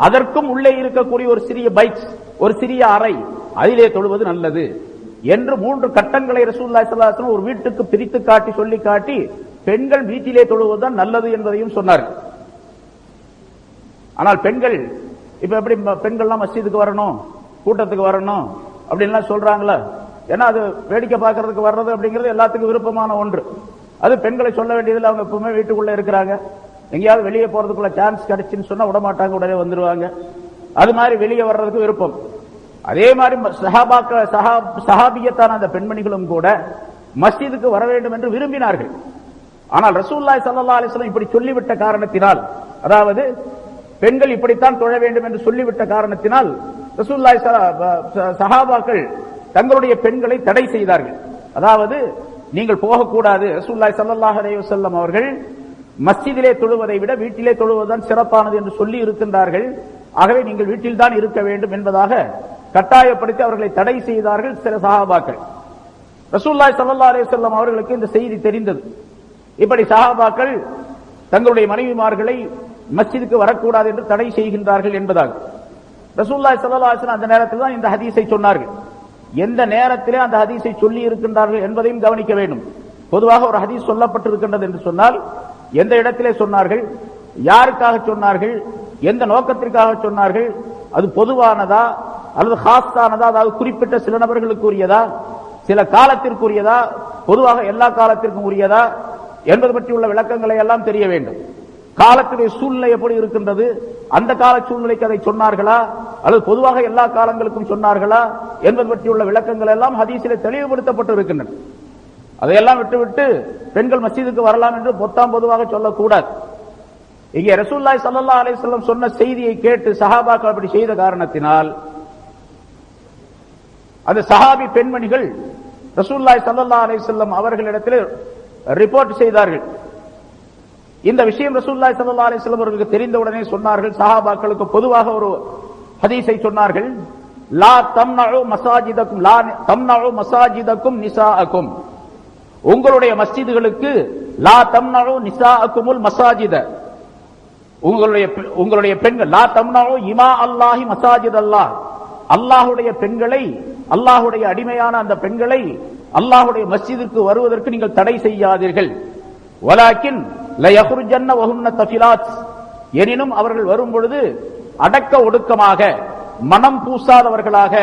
அதற்கும் உள்ளே இருக்கக்கூடிய ஒரு சிறிய பைக்ஸ், ஒரு சிறிய அறை, அதிலே தொழுவது நல்லது என்று 3 கட்டங்களை ரசூலுல்லாஹி ஸல்லல்லாஹு அலைஹி வஸல்லம் ஒரு வீட்டுக்கு பிரித்து காட்டி சொல்லி காட்டி பெண்கள் வீட்டிலே தொழுவதுதான் நல்லது என்பதையும் சொன்னார்கள். ஆனால் பெண்கள் இப்ப எப்படி பெண்கள்லாம் மஸ்ஜிதுக்கு வரணும், கூட்டத்துக்கு வரணும் அப்படின்லாம் சொல்றாங்களா? ஏன்னா அது வேடிக்கை பார்க்கறதுக்கு வர்றது அப்படிங்கிறது எல்லாத்துக்கும் விருப்பமான ஒன்று. அது பெண்களை சொல்ல வேண்டியதில் அவங்க எப்பவுமே வீட்டுக்குள்ள இருக்கிறாங்க. எங்கேயாவது வெளியே போறதுக்குள்ள சான்ஸ் கிடைச்சுன்னு சொன்னா விட மாட்டாங்க, உடனே வந்துருவாங்க. அது மாதிரி வெளியே வர்றதுக்கு விருப்பம். அதே மாதிரி சஹாபியத்தான அந்த பெண்மணிகளும் கூட மஸ்ஜிதுக்கு வர வேண்டும் என்று விரும்பினார்கள். ஆனால் ரசூலுல்லாஹி ஸல்லல்லாஹு அலைஹி வஸல்லம் இப்படி சொல்லிவிட்ட காரணத்தினால், அதாவது பெண்கள் இப்படித்தான் தொழ வேண்டும் என்று சொல்லிவிட்ட காரணத்தினால் ரசூலுல்லாஹி சஹாபாக்கள் தங்களுடைய பெண்களை தடை செய்தார்கள். அதாவது நீங்கள் போகக்கூடாது, ரசூலுல்லாஹி ஸல்லல்லாஹு அலைஹி வஸல்லம் அவர்கள் மஸ்ஜிதிலே தொழுவதை விட வீட்டிலே தொழுவதுதான் சிறப்பானது என்று சொல்லி இருக்கின்றார்கள். ஆகவே நீங்கள் வீட்டில் தான் இருக்க வேண்டும் என்பதாக கட்டாயப்படுத்தி அவர்களை தடை செய்தார்கள் சில சஹாபாக்கள். ரசூலுல்லாஹி ஸல்லல்லாஹு அலைஹி வஸல்லம் அவர்களுக்கு இந்த செய்தி தெரிந்தது. இப்படி சஹாபாக்கள் தங்களுடைய மனைவிமார்களை மஸ்ஜிதுக்கு வரக்கூடாது என்று தடை செய்கின்றார்கள் என்பதாக ரசூலுல்லாஹி ஸல்லல்லாஹு அலைஹி வஸல்லம் அந்த நேரத்தில் தான் இந்த ஹதீஸை சொன்னார்கள். எந்த நேரத்திலே அந்த ஹதீஸை சொல்லி இருக்கின்றார்கள் என்பதையும் கவனிக்க வேண்டும். பொதுவாக ஒரு ஹதீஸ் சொல்லப்பட்டிருக்கின்றது என்று சொன்னால் எந்த இடத்திலே சொன்னார்கள், யாருக்காக சொன்னார்கள், எந்த நோக்கத்திற்காக சொன்னார்கள், அது பொதுவானதா அல்லது ஹாஸ்தானதா, அதாவது குறிப்பிட்ட சில நபர்களுக்கு உரியதா, சில காலத்திற்குரியதா, பொதுவாக எல்லா காலத்திற்கும் உரியதா என்பது பற்றி உள்ள விளக்கங்களை எல்லாம் தெரிய வேண்டும். காலத்துடைய சூழ்நிலை எப்படி இருக்கின்றது, அந்த கால சூழ்நிலைக்கு அதை சொன்னார்களா அல்லது பொதுவாக எல்லா காலங்களுக்கும் சொன்னார்களா என்பது பற்றியுள்ள விளக்கங்கள் எல்லாம் ஹதீஸிலே தெளிவுபடுத்தப்பட்டு இருக்கின்றன. அதையெல்லாம் விட்டுவிட்டு பெண்கள் மஸ்ஜிதுக்கு வரலாம் என்று பொதுவாக சொல்லக்கூடாது. இங்கே ரசூலுல்லாஹி ஸல்லல்லாஹு அலைஹி வஸல்லம் சொன்ன செய்தியை கேட்டு சஹாபாக்கள் அப்படி செய்த காரணத்தினால் அந்த சஹாபி பெண்மணிகள் ரசூலுல்லாஹி ஸல்லல்லாஹு அலைஹி வஸல்லம் அவர்களிடத்தில் ரிப்போர்ட் செய்தார்கள். இந்த விஷயம் ரசூலுல்லாஹி ஸல்லல்லாஹு அலைஹி வஸல்லம் அவர்களுக்கு தெரிந்தவுடனே சொன்னார்கள். சஹாபாக்களுக்கு பொதுவாக ஒரு ஹதீஸை சொன்னார்கள், லா தம்னஉ மசாஜிதக்கும் லா தம்னஉ மசாஜிதக்கும் நிசாஅக்கும், உங்களுடைய மஸ்ஜிதுகளுக்கு லா தம்னஉ நிசாஅக்குமுல் மசாஜித, உங்களுடைய பெண்கள் லா தம்னஉ இமா அல்லாஹி மசாஜித் அல்லாஹ், அல்லாஹ்வுடைய பெண்களை, அல்லாஹ்வுடைய அடிமையான அந்த பெண்களை அல்லாஹ்வுடைய மஸ்ஜிதிற்கு வருவதற்கு நீங்கள் தடை செய்யாதீர்கள். வலாக்கின் லயஹ்ருஜன்ன வஹுன்ன தஃபிலாத், எனினும் அவர்கள் வரும் பொழுது அடக்க ஒடுக்கமாக, மனம் பூசாதவர்களாக,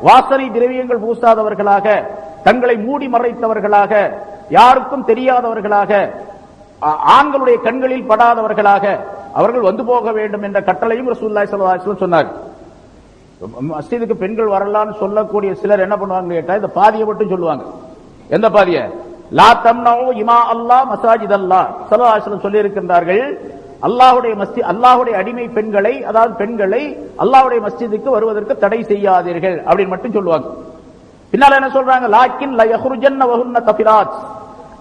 வாசனை திரவியங்கள் பூசாதவர்களாக, தங்களை மூடி மறைத்தவர்களாக, யாருக்கும் தெரியாதவர்களாக, ஆண்களுடைய கண்களில் படாதவர்களாக அவர்கள் வந்து போக வேண்டும் என்ற கட்டளையும் ரசூலுல்லாஹி ஸல்லல்லாஹு அலைஹி வஸல்லம் சொன்னார். மஸ்ஜிதுக்கு பெண்கள் வரலாம்னு சொல்லக்கூடிய சிலர் என்ன பண்ணுவாங்க கேட்டா, இந்த பாதியை மட்டும் சொல்லுவாங்க. எந்த பாதிய? லா தம்னஉ இமா அல்லாஹ் மசாஜித் அல்லாஹ், ஸல்லல்லாஹு அலைஹி வஸல்லம் சொல்லி இருக்கின்றார்கள், அல்லாஹ்வுடைய மஸ்ஜித், அல்லாஹ்வுடைய அடிமை பெண்களை, அதாவது பெண்களை அல்லாஹ்வுடைய மஸ்ஜிதுக்கு வருவதற்கு தடை செய்யாதீர்கள் அப்படின்னு மட்டும் சொல்லுவாங்க. பின்னால என்ன சொல்றாங்க, லாக்கின் லயஹ்ருஜன்ன வஹுன்ன தஃபிலாத்,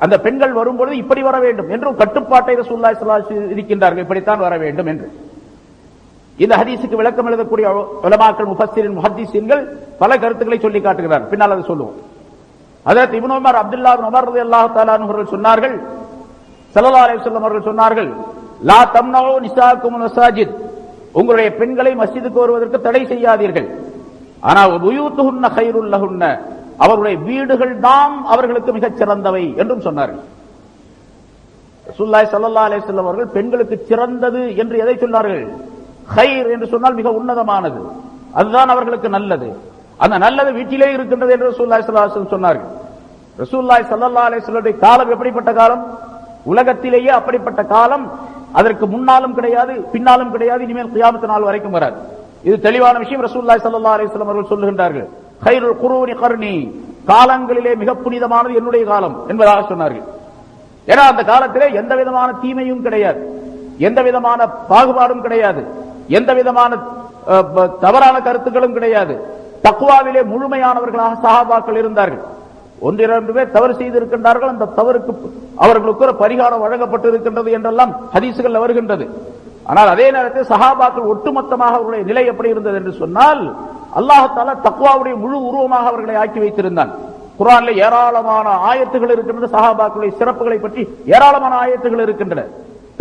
அந்த பெண்கள் வரும்பொழுது இப்படி வர வேண்டும் என்று கட்டுப்பாட்டை ரசூலுல்லாஹி ஸல்லல்லாஹு அலைஹி வஸல்லம் இருக்கின்றார்கள், இப்படித்தான் வர வேண்டும் என்று. இந்த ஹதீஸுக்கு விளக்கம் எழுதக்கூடிய உலமாக்கள், முஃபஸ்ஸிரின், முஹத்திஸீன்கள் பல கருத்துக்களை சொல்லி காட்டுகிறார். பின்னால் அதை சொல்லுவோம். ஹஜ்ரத் இப்னு உமர், அப்துல்லாஹ் இப்னு உமர் ரலியல்லாஹு தஆலா அன்ஹு அவர்கள் சொன்னார்கள், ஸல்லல்லாஹு அலைஹி வஸல்லம் அவர்கள் சொன்னார்கள், லா தம்னஉ நிசாஅக்குமுல் மசாஜித், உங்களுடைய பெண்களை மஸ்ஜிதுக்கு வருவதற்கு தடை செய்யாதீர்கள். ஆனா புயூத்துஹுன்ன கைருல் லஹுன்ன, அவருடைய வீடுகள் தான் அவர்களுக்கு மிகச் சிறந்தவை என்றும் சொன்னார்கள். ரசூலுல்லாஹி ஸல்லல்லாஹு அலைஹி வஸல்லம் அவர்கள் பெண்களுக்கு சிறந்தது என்று எதை சொன்னார்கள்? கைர் என்று சொன்னால் மிக உன்னதமானது, அதுதான் அவர்களுக்கு நல்லது. அந்த நல்லது வீட்டிலே இருக்கின்றது என்று ரசூலுல்லாஹி ஸல்லல்லாஹு அலைஹி வஸல்லம் சொன்னார்கள். ரசூலுல்லாஹி ஸல்லல்லாஹு அலைஹி வஸல்லம் காலம் எப்படிப்பட்ட காலம்? உலகத்திலேயே அப்படிப்பட்ட காலம் அதற்கு முன்னாலும் கிடையாது, பின்னாலும் கிடையாது, இனிமேல் கியாமத் நாள் வரைக்கும் வராது. இது தெளிவான விஷயம். ரசூலுல்லாஹி ஸல்லல்லாஹு அலைஹி வஸல்லம் அவர்கள் சொல்லுகின்றார்கள், கைருல் குரூனி கர்னி, காலங்களிலே மிக புனிதமானது என்னுடைய காலம் என்பதாக சொன்னார்கள். ஏன்னா அந்த காலத்திலே எந்த விதமான தீமையும் கிடையாது, எந்த விதமான பாகுபாடும் கிடையாது, எந்த விதமான தவறான கருத்துக்களும் கிடையாது. தக்வாவிலே முழுமையானவர்களாக சஹாபாக்கள் இருந்தார்கள். 1-2 பேர் தவறு செய்திருக்கின்றார்கள், அந்த தவறுக்கு அவர்களுக்கு ஒரு பரிகாரம் வழங்கப்பட்டிருக்கின்றது என்றெல்லாம் ஹதீசுகள் வருகின்றது. ஆனால் அதே நேரத்தில் சஹாபாக்கள் ஒட்டுமொத்தமாக அவர்களுடைய நிலை எப்படி இருந்தது என்று சொன்னால், அல்லாஹ் தஆலா தக்வாவுடைய முழு உருவமாக அவர்களை ஆக்கி வைத்திருந்தான். குர்ஆனிலே ஏராளமான ஆயத்துகள் இருக்கின்றன, சஹாபாக்களுடைய சிறப்புகளை பற்றி ஏராளமான ஆயத்துகள் இருக்கின்றன.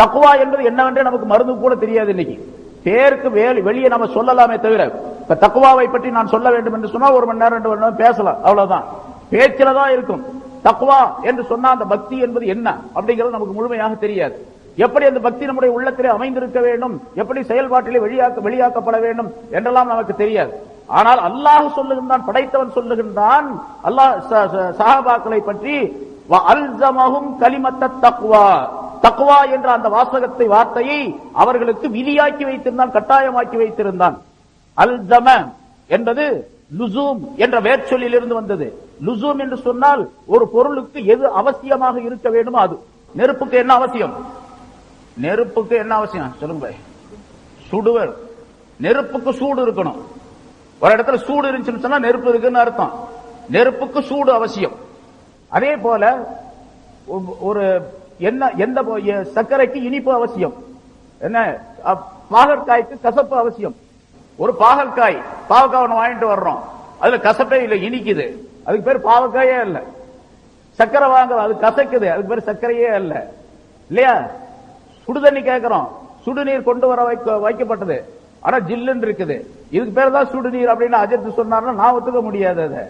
தக்வா என்பது என்னவென்றே நமக்கு மருந்து கூட தெரியாது. இன்னைக்கு பேருக்கு வெளியே நம்ம சொல்லலாமே தவிர, இப்ப தக்வாவை பற்றி நான் சொல்ல வேண்டும் என்று சொன்னா 1 மணி நேரம் 2 மணி நேரம் பேசலாம், அவ்வளவுதான், பேச்சில தான் இருக்கும். தக்வா என்று சொன்னா அந்த பக்தி என்பது என்ன அப்படிங்கிறது நமக்கு முழுமையாக தெரியாது. எப்படி அந்த பக்தி நம்முடைய உள்ளத்திலே அமைந்திருக்க வேண்டும், எப்படி செயல்பாட்டிலே வெளியாக்கப்பட வேண்டும் என்றெல்லாம் நமக்கு தெரியாது. ஆனால் அல்லாஹ் சொல்லுகின்றான், படைத்தவன் சொல்லுகின்றான், அல்லாஹ் சஹாபாக்களை பற்றி அல்ஸமஹும் கலிமத்தத் தக்வா, தக்வா என்ற அந்த வார்த்தையை அவர்களுக்கு விதியாக்கி வைத்திருந்தான், கட்டாயமாக்கி வைத்திருந்தான். அல்ஸம என்பது லுசூம் என்ற வேர்ச்சொல்லில் இருந்து வந்தது. லுசூம் என்று சொன்னால் ஒரு பொருளுக்கு எது அவசியமாக இருக்க வேண்டுமோ அது. நெருப்புக்கு என்ன அவசியம்? நெருப்புக்கு என்ன அவசியம் சொல்லுங்க பாய்? சுடுவர். நெருப்புக்கு சூடு இருக்கணும். ஒரு இடத்துல சூடு இருந்துச்சுன்னு சொன்னா நெருப்பு இருக்குன்னு அர்த்தம். நெருப்புக்கு சூடு அவசியம். அதே போல ஒரு எந்த சர்க்கரைக்கு இனிப்பு அவசியம், என்ன பாகற்காய்க்கு கசப்பு அவசியம். ஒரு பாகற்காய் வாங்கிட்டு வர்றோம், அதுல கசப்பே இல்லை, இனிக்குது, அதுக்கு பேர் பாவக்காயே இல்ல. சர்க்கரை வாங்குறோம், அது கசக்குது, அதுக்கு பேர் சர்க்கரையே இல்ல, இல்லையா? சுடுதண்ணி கேட்கிறோம், சுடுநீர் கொண்டு வர வைக்கப்பட்டது, ஆனா ஜில்லுன்னு இருக்குது, இதுக்கு பேர் தான் சுடுநீர் அப்படின்னு அஜித் சொன்னார்னா நான் ஒத்துக்க முடியாது. அதை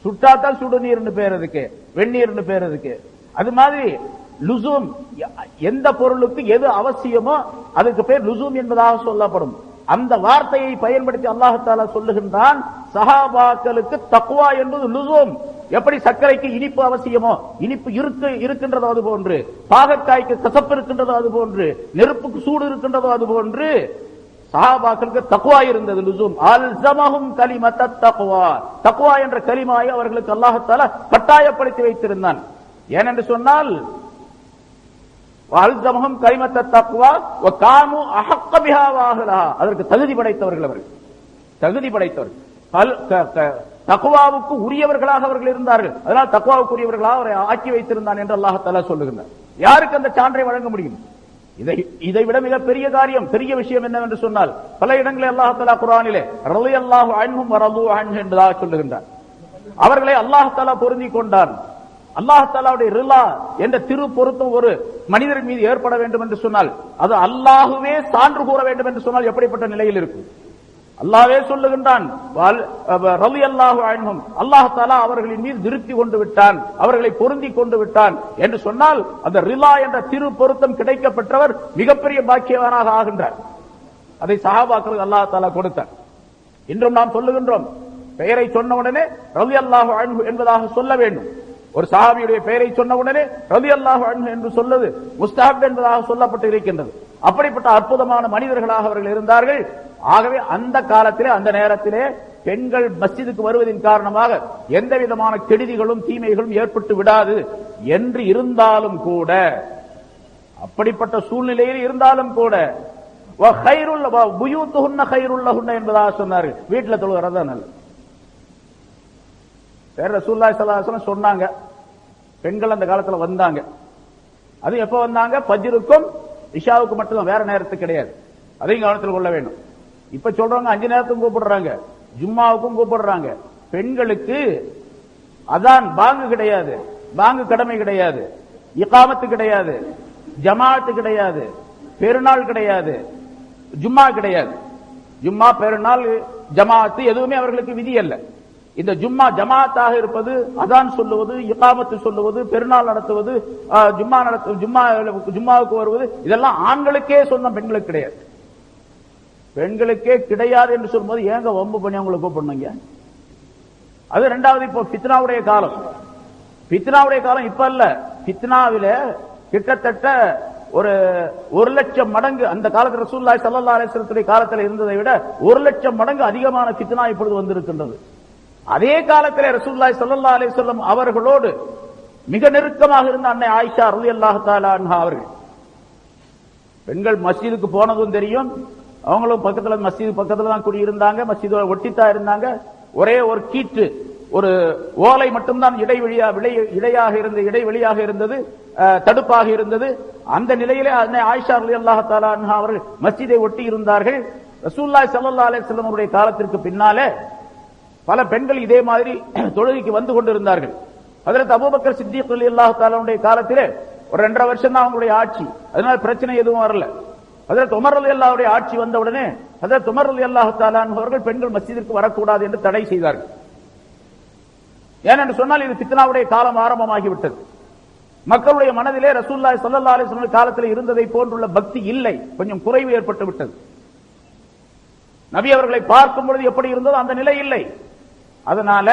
சுட்டாத்தான் சுடுநீர்னு பேர் இருக்கு, வெந்நீர்னு பேர் இருக்கு. அது மாதிரி லுசூம், எந்த பொருளுக்கு எது அவசியமோ அதுக்கு பேர் லுசூம் என்பதாக சொல்லப்படும். அந்த வார்த்தையை பயன்படுத்தி அல்லாஹ் தஆலா சொல்லுகின்றான், சஹாபாக்களுக்கு தக்வா என்பது லுசூம். எப்படி சர்க்கரைக்கு இனிப்பு அவசியமோ, இனிப்பு இருக்கின்றதோ அது போன்று, பாகற்காய்க்கு கசப்பு இருக்கின்றதோ அது போன்று, நெருப்புக்கு சூடு இருக்கின்றதோ அது போன்று சஹாபாக்களுக்கு தக்வா இருந்தது, லுசூம். அல்ஸமஹும் கலிமத்தத் தக்வா, தக்வா என்ற கலிமாவை அவர்களுக்கு அல்லாஹ் தஆலா கட்டாயப்படுத்தி வைத்திருந்தான். ஏனென்று சொன்னால் அல்ஸமஹும் கலிமத்தத் தக்வா வ கானூ அஹக்க பிஹா வ அஹ்லஹா, அதற்கு தகுதி படைத்தவர்கள் அவர்கள், தகுதி படைத்தவர்கள், தக்வாவுக்கு உரியவர்களாக அவர்கள் இருந்தார்கள். அதனால் தக்வாவுக்கு உரியவர்களாக அவரை ஆக்கி வைத்திருந்தான் என்று அல்லாஹ் தஆலா சொல்லுகிறார். யாருக்கு அந்த சான்றை வழங்க முடியும்? இதை விட மிக பெரிய காரியம், பெரிய விஷயம் என்னவென்று சொன்னால், பல இடங்களில் அல்லாஹ் தஆலா குர்ஆனிலே ரலியல்லாஹு அன்ஹும் வ ரது அன்ஹு என்பதாக சொல்லுகின்றார். அவர்களை அல்லாஹ் தஆலா பொருந்திக் கொண்டான். அல்லாஹ் தஆலாவுடைய ரிலா என்ற திரு பொருத்தம் ஒரு மனிதரின் மீது ஏற்பட வேண்டும் என்று சொன்னால், அது அல்லாஹ்வே சான்று கூற வேண்டும் என்று சொன்னால் எப்படிப்பட்ட நிலையில் இருக்கும்? அல்லாஹ்வே சொல்லுகின்றான், ரலியல்லாஹு அன்ஹும், அல்லாஹ் தஆலா அவர்களின் மீது திருப்தி கொண்டு விட்டான், அவர்களை பொருந்தி கொண்டு விட்டான் என்று சொன்னால், அந்த ரிலா என்ற திரு பொருத்தம் கிடைக்கப்பட்டவர் மிகப்பெரிய பாக்கியவானாக ஆகின்றார். அதை சஹாபாக்களுக்கு அல்லாஹ் தஆலா கொடுத்தார். இன்றும் நாம் சொல்லுகின்றோம், பெயரை சொன்னவுடனே ரலியல்லாஹு அன்ஹு என்பதாக சொல்ல வேண்டும். ஒரு சஹாபியுடைய பெயரை சொன்னவுடனே ரலியல்லாஹு அன்ஹு என்று சொல்வது முஸ்தஹப் என்பதாக சொல்லப்பட்டு இருக்கின்றது. அப்படிப்பட்ட அற்புதமான மனிதர்களாக அவர்கள் இருந்தார்கள். ஆகவே அந்த காலத்திலே, அந்த நேரத்திலே பெண்கள் மஸ்ஜிதுக்கு வருவதன் காரணமாக எந்த விதமான கெடுதிகளும் தீமைகளும் ஏற்பட்டு விடாது என்று இருந்தாலும் கூட, அப்படிப்பட்ட சூழ்நிலையில் இருந்தாலும் கூட என்பதாக சொன்னார்கள். வீட்டில் தொழுகிறதா நல்லது. ரசூலுல்லாஹி ஸல்லல்லாஹு அலைஹி வஸல்லம் சொன்னாங்க, பெண்கள் அந்த காலத்துல வந்தாங்க. அது எப்ப வந்தாங்க? ஃபஜ்ருக்கும் இஷாவுக்கு மட்டும்தான், வேற நேரத்துக்கு கிடையாது. அதையும் கவனத்தில் கொள்ள வேண்டும். இப்ப சொல்றாங்க 5 நேரத்துக்கும் கூப்பிடுறாங்க, ஜும்மாவுக்கும் கூப்பிடுறாங்க. பெண்களுக்கு அதான் பாங்கு கிடையாது, பாங்கு கடமை கிடையாது, இகாமத்து கிடையாது, ஜமாஅத்து கிடையாது, பெருநாள் கிடையாது, ஜும்மா கிடையாது. ஜும்மா, பெருநாள், ஜமாஅத்து எதுவுமே அவர்களுக்கு விதி அல்ல. இந்த ஜும்மா ஜமாஅத்தாக இருப்பது, அதான் சொல்லுவது, இகாமத்து சொல்லுவது, பெருநாள் நடத்துவது, ஜும்மாவுக்கு வருவது, இதெல்லாம் ஆண்களுக்கே சொந்தம், பெண்களுக்கு கிடையாது. பெண்களுக்கே கிடையாது என்று சொல்லும்போது ஏங்க வம்பு பண்ணி அவங்களை கூப்பிடுங்க? அது இரண்டாவது. இப்போ ஃபித்னாவுடைய காலம், ஃபித்னாவுடைய காலம் இப்ப அல்ல. ஃபித்னாவில கிட்டத்தட்ட ஒரு 1,00,000 மடங்கு அந்த காலத்தில் ரசூலுல்லாஹி ஸல்லல்லாஹு அலைஹி வஸல்லம் காலத்தில் இருந்ததை விட 1,00,000 மடங்கு அதிகமான ஃபித்னா இப்பொழுது வந்திருக்கின்றது. அதே காலத்திலே ரசூலுல்லாஹி ஸல்லல்லாஹு அலைஹி வஸல்லம் அவர்களோடு மிக நெருக்கமாக இருந்த அன்னை ஆயிஷா ரலியல்லாஹு தஆலா அன்ஹா அவர்கள் பெண்கள் மஸ்ஜிதுக்கு போனதும் தெரியும், அவங்களும் பக்கத்துல மஸ்ஜிது பக்கத்துல தான் குடியிருந்தாங்க, மஸ்ஜிதோட ஒட்டித்தான் இருந்தாங்க. ஒரே ஒரு கீற்று, ஒரு ஓலை மட்டும்தான் இடைவெளியாக இருந்தது, தடுப்பாக இருந்தது. அந்த நிலையிலே ஆயிஷா ரலியல்லாஹு தஆலா அன்ஹா அவர்கள் மஸ்ஜிதை ஒட்டி இருந்தார்கள். ரசூலுல்லாஹி ஸல்லல்லாஹு அலைஹி வஸல்லம் அவருடைய காலத்திற்கு பின்னாலே பல பெண்கள் இதே மாதிரி தொழுகைக்கு வந்து கொண்டிருந்தார்கள். ஹஜ்ரத் அபூபக்கர் சித்திக் ரலியல்லாஹு தஆலா அவருடைய காலத்திலே ஒரு 2.5 வருஷம் தான் அவங்களுடைய ஆட்சி, அதனால பிரச்சனை எதுவும் வரல. ஹஜ்ரத் உமர் ரலியல்லாஹு அவருடைய ஆட்சி வந்த உடனே ஹஜ்ரத் உமர் ரலியல்லாஹு தஆலா அவர்கள் பெண்கள் மஸ்ஜிதிற்கு வரக்கூடாது என்று தடை செய்தார்கள். ஏனென்று சொன்னால் இது ஃபித்னாவுடைய காலம் ஆரம்பமாகிவிட்டது. மக்களுடைய மனதிலே ரசூலுல்லாஹி ஸல்லல்லாஹு அலைஹி வஸல்லம் காலத்தில் இருந்ததை போன்றுள்ள பக்தி இல்லை, கொஞ்சம் குறைவு ஏற்பட்டு விட்டது. நபி அவர்களை பார்க்கும் பொழுது எப்படி இருந்ததோ அந்த நிலை இல்லை. அதனால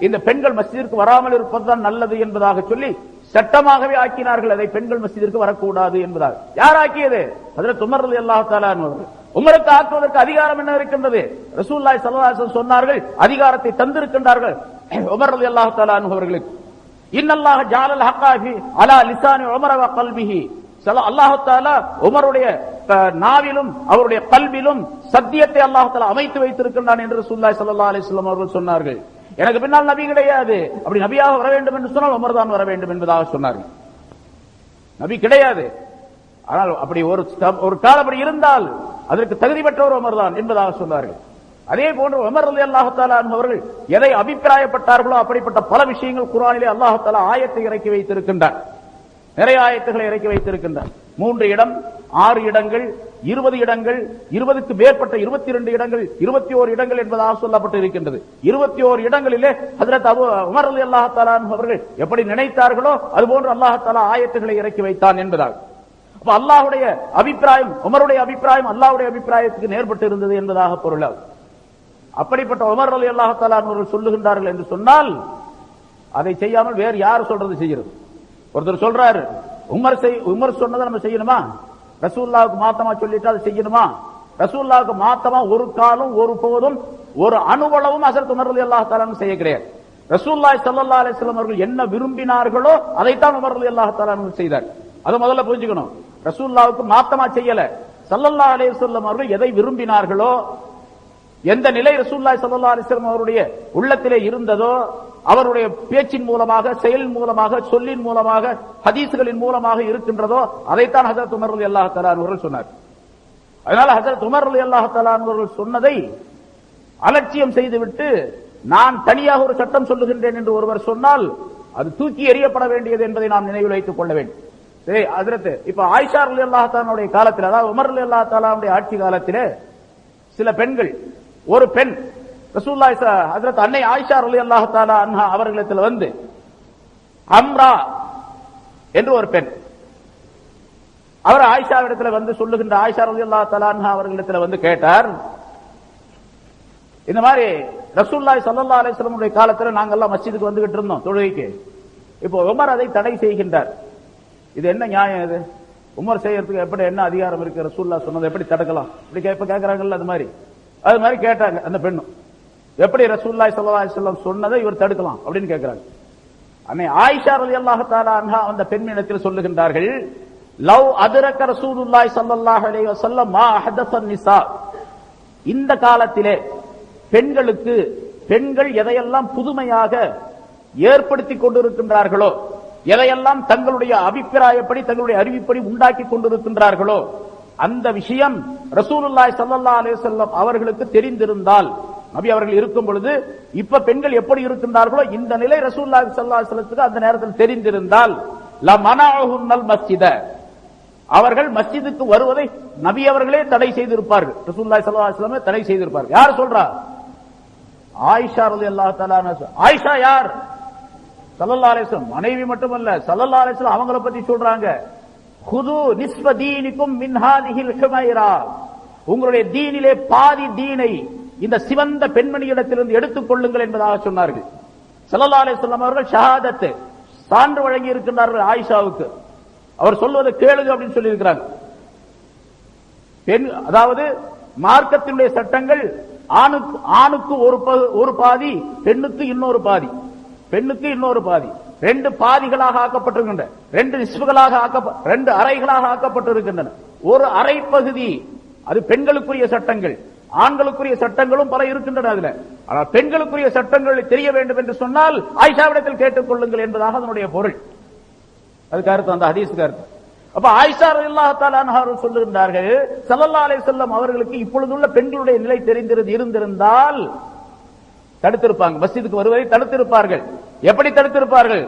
இந்த பெண்கள் மஸ்ஜிதிற்கு வராமல் இருப்பதுதான் நல்லது என்பதாக சொல்லி சட்டமாகவே ஆக்கினார்கள், அதை பெண்கள் மஸ்ஜிதிற்கு வரக்கூடாது என்பதாக. யார் ஆக்கியது? ஹஜ்ரத் உமர் ரலியல்லாஹு தஆலா அன்ஹு. உமருக்கு ஆக்குவதற்கு அதிகாரம் என்ன இருக்கின்றது? ரசூலுல்லாஹி ஸல்லல்லாஹு அலைஹி வஸல்லம் சொன்னார்கள், அதிகாரத்தை தந்திருக்கின்றார்கள் உமர் ரலியல்லாஹு தஆலா அன்ஹு அவர்களுக்கு. இன்னல்லாஹ ஜஅலல் ஹக்கா ஃபி அலா லிசானி உமர் வ கல்பிஹி. அல்லாஹ் தஆலா உமருடைய நாவிலும் அவருடைய கல்விலும் சத்தியத்தை அல்லாஹ் தஆலா அமைத்து வைத்திருக்கின்றான் என்று ரசூலுல்லாஹி ஸல்லல்லாஹு அலைஹி வஸல்லம் அவர்கள் சொன்னார்கள். எனக்கு பின்னால் நபி கிடையாது, அப்படி நபியாக வர வேண்டும் என்று சொன்னால் உமர் தான் வர வேண்டும் என்பதாக சொன்னார்கள். நபி கிடையாது, ஆனால் அப்படி ஒரு காலம் அப்படி இருந்தால் அதற்கு தகுதி பெற்றவர் உமர் தான் என்பதாக சொன்னார்கள். அதே போன்று உமர் ரலியல்லாஹு தஆலா அவர்கள் எதை அபிப்பிராயப்பட்டார்களோ அப்படிப்பட்ட பல விஷயங்கள் குர்ஆனிலே அல்லாஹ் தஆலா ஆயத்தை இறக்கி வைத்திருக்கின்றார், நிறைய ஆயத்துகளை இறக்கி வைத்திருக்கின்றார். 3 இடம், 6 இடங்கள், 20 இடங்கள், 20க்கு மேற்பட்ட 22 இடங்கள், 21 இடங்கள் என்பதாக சொல்லப்பட்டு இருக்கின்றது. 21 இடங்களிலே ஹஜ்ரத் உமர் ரலியல்லாஹு தஆலா அவர்கள் எப்படி நினைத்தார்களோ அதுபோன்று அல்லாஹ் தஆலா ஆயத்துகளை இறக்கி வைத்தான் என்பதாக. அப்ப அல்லாஹ்வுடைய அபிப்பிராயம், உமருடைய அபிப்பிராயம் அல்லாஹ்வுடைய அபிப்பிராயத்துக்கு நேர்பட்டு இருந்தது என்பதாக பொருளாகும். அப்படிப்பட்ட உமர் ரலியல்லாஹு தஆலா அவர்கள் சொல்லுகின்றார்கள் என்று சொன்னால் அதை செய்யாமல் வேறு யார் சொல்றது செய்கிறது? ஒருத்தர் சொல்றாரு, உமர் சொன்னதை நம்ம செய்யணுமா? ரசூலுல்லாஹ்வுக்கு மாத்தமா சொல்லிட்டு அதை செய்யணுமா? ரசூலுல்லாஹ்வுக்கு மாத்தமா ஒரு காலம் ஒரு போதும் ஒரு அணுவளவும் ஹஜ்ரத் உமர் ரலியல்லாஹு தஆலா செய்ய கிடையாது. ரசூலுல்லாஹி ஸல்லல்லாஹு அலைஹி வஸல்லம் அவர்கள் என்ன விரும்பினார்களோ அதைத்தான் உமர் ரலியல்லாஹு தஆலா செய்தார். அதை முதல்ல புரிஞ்சுக்கணும். ரசூலுல்லாஹ்வுக்கு மாத்தமா செய்யல. ஸல்லல்லாஹு அலைஹி வஸல்லம் அவர்கள் எதை விரும்பினார்களோ, எந்த நிலை ரசூலுல்லாஹி ஸல்லல்லாஹு அலைஹி வஸல்லம் அவருடைய உள்ளத்திலே இருந்ததோ, அவருடைய பேச்சின் மூலமாக, செயலின் மூலமாக, சொல்லின் மூலமாக, ஹதீஸ்களின் மூலமாக இருக்கின்றதோ அதைத்தான் ஹஜ்ரத் உமர் ரலியல்லாஹு தஆலா அவர்கள் சொன்னார். அதனால ஹஜ்ரத் உமர் ரலியல்லாஹு தஆலா அவர்கள் சொன்னதை அலட்சியம் செய்துவிட்டு நான் தனியாக ஒரு சட்டம் சொல்லுகின்றேன் என்று ஒருவர் சொன்னால் அது தூக்கி எறியப்பட வேண்டியது என்பதை நாம் நினைவில் வைத்துக் கொள்ள வேண்டும். சரி, ஹஜ்ரத் இப்ப ஆயிஷா ரலியல்லாஹு தஆலாவுடைய காலத்தில், அதாவது உமர் ரலியல்லாஹு தஆலாவுடைய ஆட்சி காலத்திலே சில பெண்கள், ஒரு பெண் ரசூலுல்லாஹி ஹஜ்ரத் அன்னை ஆயிஷா ரலியல்லாஹு தஆலா அன்ஹா அவர்களிடத்தில் வந்து, அம்ரா என்று ஒரு பெண், அவர் ஆயிஷாவிடத்தில் வந்து சொல்லுகின்ற, ஆயிஷா ரலியல்லாஹு தஆலா அன்ஹா அவர்களிடத்தில் வந்து கேட்டார், இந்த மாதிரி ரசூலுல்லாஹி ஸல்லல்லாஹு அலைஹி வஸல்லம் உடைய காலத்துல நாங்க எல்லாம் மஸ்ஜிதுக்கு வந்துகிட்டு இருந்தோம் தொழுகைக்கு, இப்போ உமர் அதை தடை செய்கின்றார், இது என்ன நியாயம்? இது உமர் செய்யறதுக்கு எப்படி என்ன அதிகாரம் இருக்கு? ரசூலுல்லாஹ் சொன்னதை எப்படி தடுக்கலாம்? இப்படி கேட்கறாங்கல்ல, அது மாதிரி கேட்டாங்க அந்த பெண்ணும், எப்படி ரசூலுல்லாஹி ஸல்லல்லாஹு அலைஹி வஸல்லம் சொன்னதை இவர் தடுக்கலாம் அப்படின்னு கேட்கிறாங்க. அன்னை ஆயிஷா ரலியல்லாஹு தஆலா அன்ஹா அந்த பெண்ணிடத்தில் சொல்லுகின்றார்கள், லவ் அதரக ரசூலுல்லாஹி ஸல்லல்லாஹு அலைஹி வஸல்லம் மா அஹதஸன் நிசா, இந்த காலத்திலே பெண்கள் எதையெல்லாம் புதுமையாக ஏற்படுத்தி கொண்டிருக்கின்றார்களோ, எதையெல்லாம் தங்களுடைய அபிப்பிராயப்படி, தங்களுடைய அறிவிப்படி உண்டாக்கி கொண்டிருக்கின்றார்களோ, அந்த விஷயம் ரசூலுல்லாஹி ஸல்லல்லாஹு அலைஹி வஸல்லம் அவர்களுக்கு தெரிந்திருந்தால், நபி அவர்கள் இருக்கும் பொழுது இப்ப பெண்கள் எப்படி இருக்கின்றார்களோ இந்த நிலை ரசூலுல்லாஹி ஸல்லல்லாஹு அலைஹி வஸல்லத்துக்கு அந்த நேரத்தில் தெரிந்திருந்தால், ல மனஅஹுன்னல் மஸ்ஜித, அவர்கள் மஸ்ஜிதுக்கு வருவதை நபி அவர்களே தடை செய்திருப்பார்கள், ரசூலுல்லாஹி ஸல்லல்லாஹு அலைஹி வஸல்லம் தடை செய்திருப்பார்கள். யார் சொல்றா? ஆயிஷா ரலியல்லாஹு தஆலா அன்ஹா. ஆயிஷா யார்? ஸல்லல்லாஹு அலைஹி வஸல்லம் மனைவி மட்டுமல்ல, ஸல்லல்லாஹு அலைஹி வஸல்லம் அவங்கள பத்தி சொல்றாங்க, குது நிஸ்ஃப தீனிக்கும் மின் ஹாதிஹில் ஹுமைரா, உங்களுடைய தீனிலே பாதி தீனை இந்த சிவந்த பெண்மணியிடத்திலிருந்து எடுத்துக் கொள்ளுங்கள் என்பதாக சொன்னார்கள். ஸல்லல்லாஹு அலைஹி வஸல்லம் அவர்கள் ஷஹாதத் சான்று வழங்கி இருக்கின்றார்கள் ஆயிஷாவுக்கு, அவர் சொல்வதை கேளுங்க அப்படின்னு சொல்லி இருக்கிறாங்க. பெண், அதாவது மார்க்கத்தினுடைய சட்டங்கள் ஆணுக்கு ஒரு பாதி, பெண்ணுக்கு இன்னொரு பாதி, ரெண்டு பாதிகளாக ஆக்கப்பட்டிருக்கின்றன, ரெண்டு நிஸ்புகளாக ரெண்டு அறைகளாக ஆக்கப்பட்டிருக்கின்றன. ஒரு அறை பகுதி அது பெண்களுக்குரிய சட்டங்கள், ஆண்களுக்குரிய சட்டங்களும் பல இருக்கின்றன. அதுல ஆனால் பெண்களுக்குரிய சட்டங்கள் தெரிய வேண்டும் என்று சொன்னால் ஆயிஷாவிடத்தில் கேட்டுக் கொள்ளுங்கள் என்பதாக அதனுடைய பொருள். அதுக்கு அர்த்தம், அந்த ஹதீஸுக்கு அர்த்தம். அப்ப ஆயிஷா ரலியல்லாஹு தஆலா அன்ஹா சொல்லுகின்றார்கள், ஸல்லல்லாஹு அலைஹி வஸல்லம் அவர்களுக்கு இப்பொழுதுள்ள பெண்களுடைய நிலை இருந்திருந்தால் தடுத்திருப்பாங்க, மஸ்ஜிதுக்கு வருவதை தடுத்திருப்பார்கள். எப்படி தடுத்திருப்பார்கள்?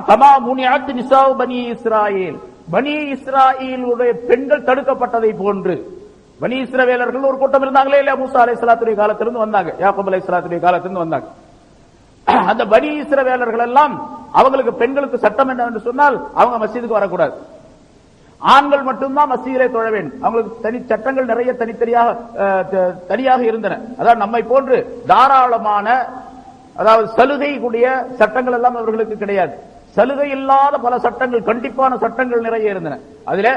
கமா முனிஅத் நிசாஉ பனி இஸ்ராயீல், பனி இஸ்ராயீலுடைய பெண்கள் தடுக்கப்பட்டதை போன்று. பனி இஸ்ரவேலர்கள் ஒரு கூட்டம் இருந்தாங்களே இல்லையா, மூசா அலைஹிஸ்ஸலாத்துடைய காலத்திலிருந்து வந்தாங்க, யாக்கூப் அலைஹிஸ்ஸலாத்துடைய காலத்திலிருந்து வந்தாங்க. அந்த பனி இஸ்ரவேலர்கள் எல்லாம் அவங்களுக்கு பெண்களுக்கு சட்டம் என்ன சொன்னால் அவங்க மஸ்ஜிதுக்கு வரக்கூடாது, ஆண்கள் மட்டும்தான் மஸ்ஜிதிலே தொழ வேண்டும். அவங்களுக்கு தனி சட்டங்கள் நிறைய தனியாக இருந்தன. அதாவது நம்மை போன்று தாராளமான அதாவது சலுகை கூடிய சட்டங்கள் எல்லாம் அவர்களுக்கு கிடையாது. சலுகை இல்லாத பல சட்டங்கள், கண்டிப்பான சட்டங்கள் நிறைய இருந்தன. அதிலே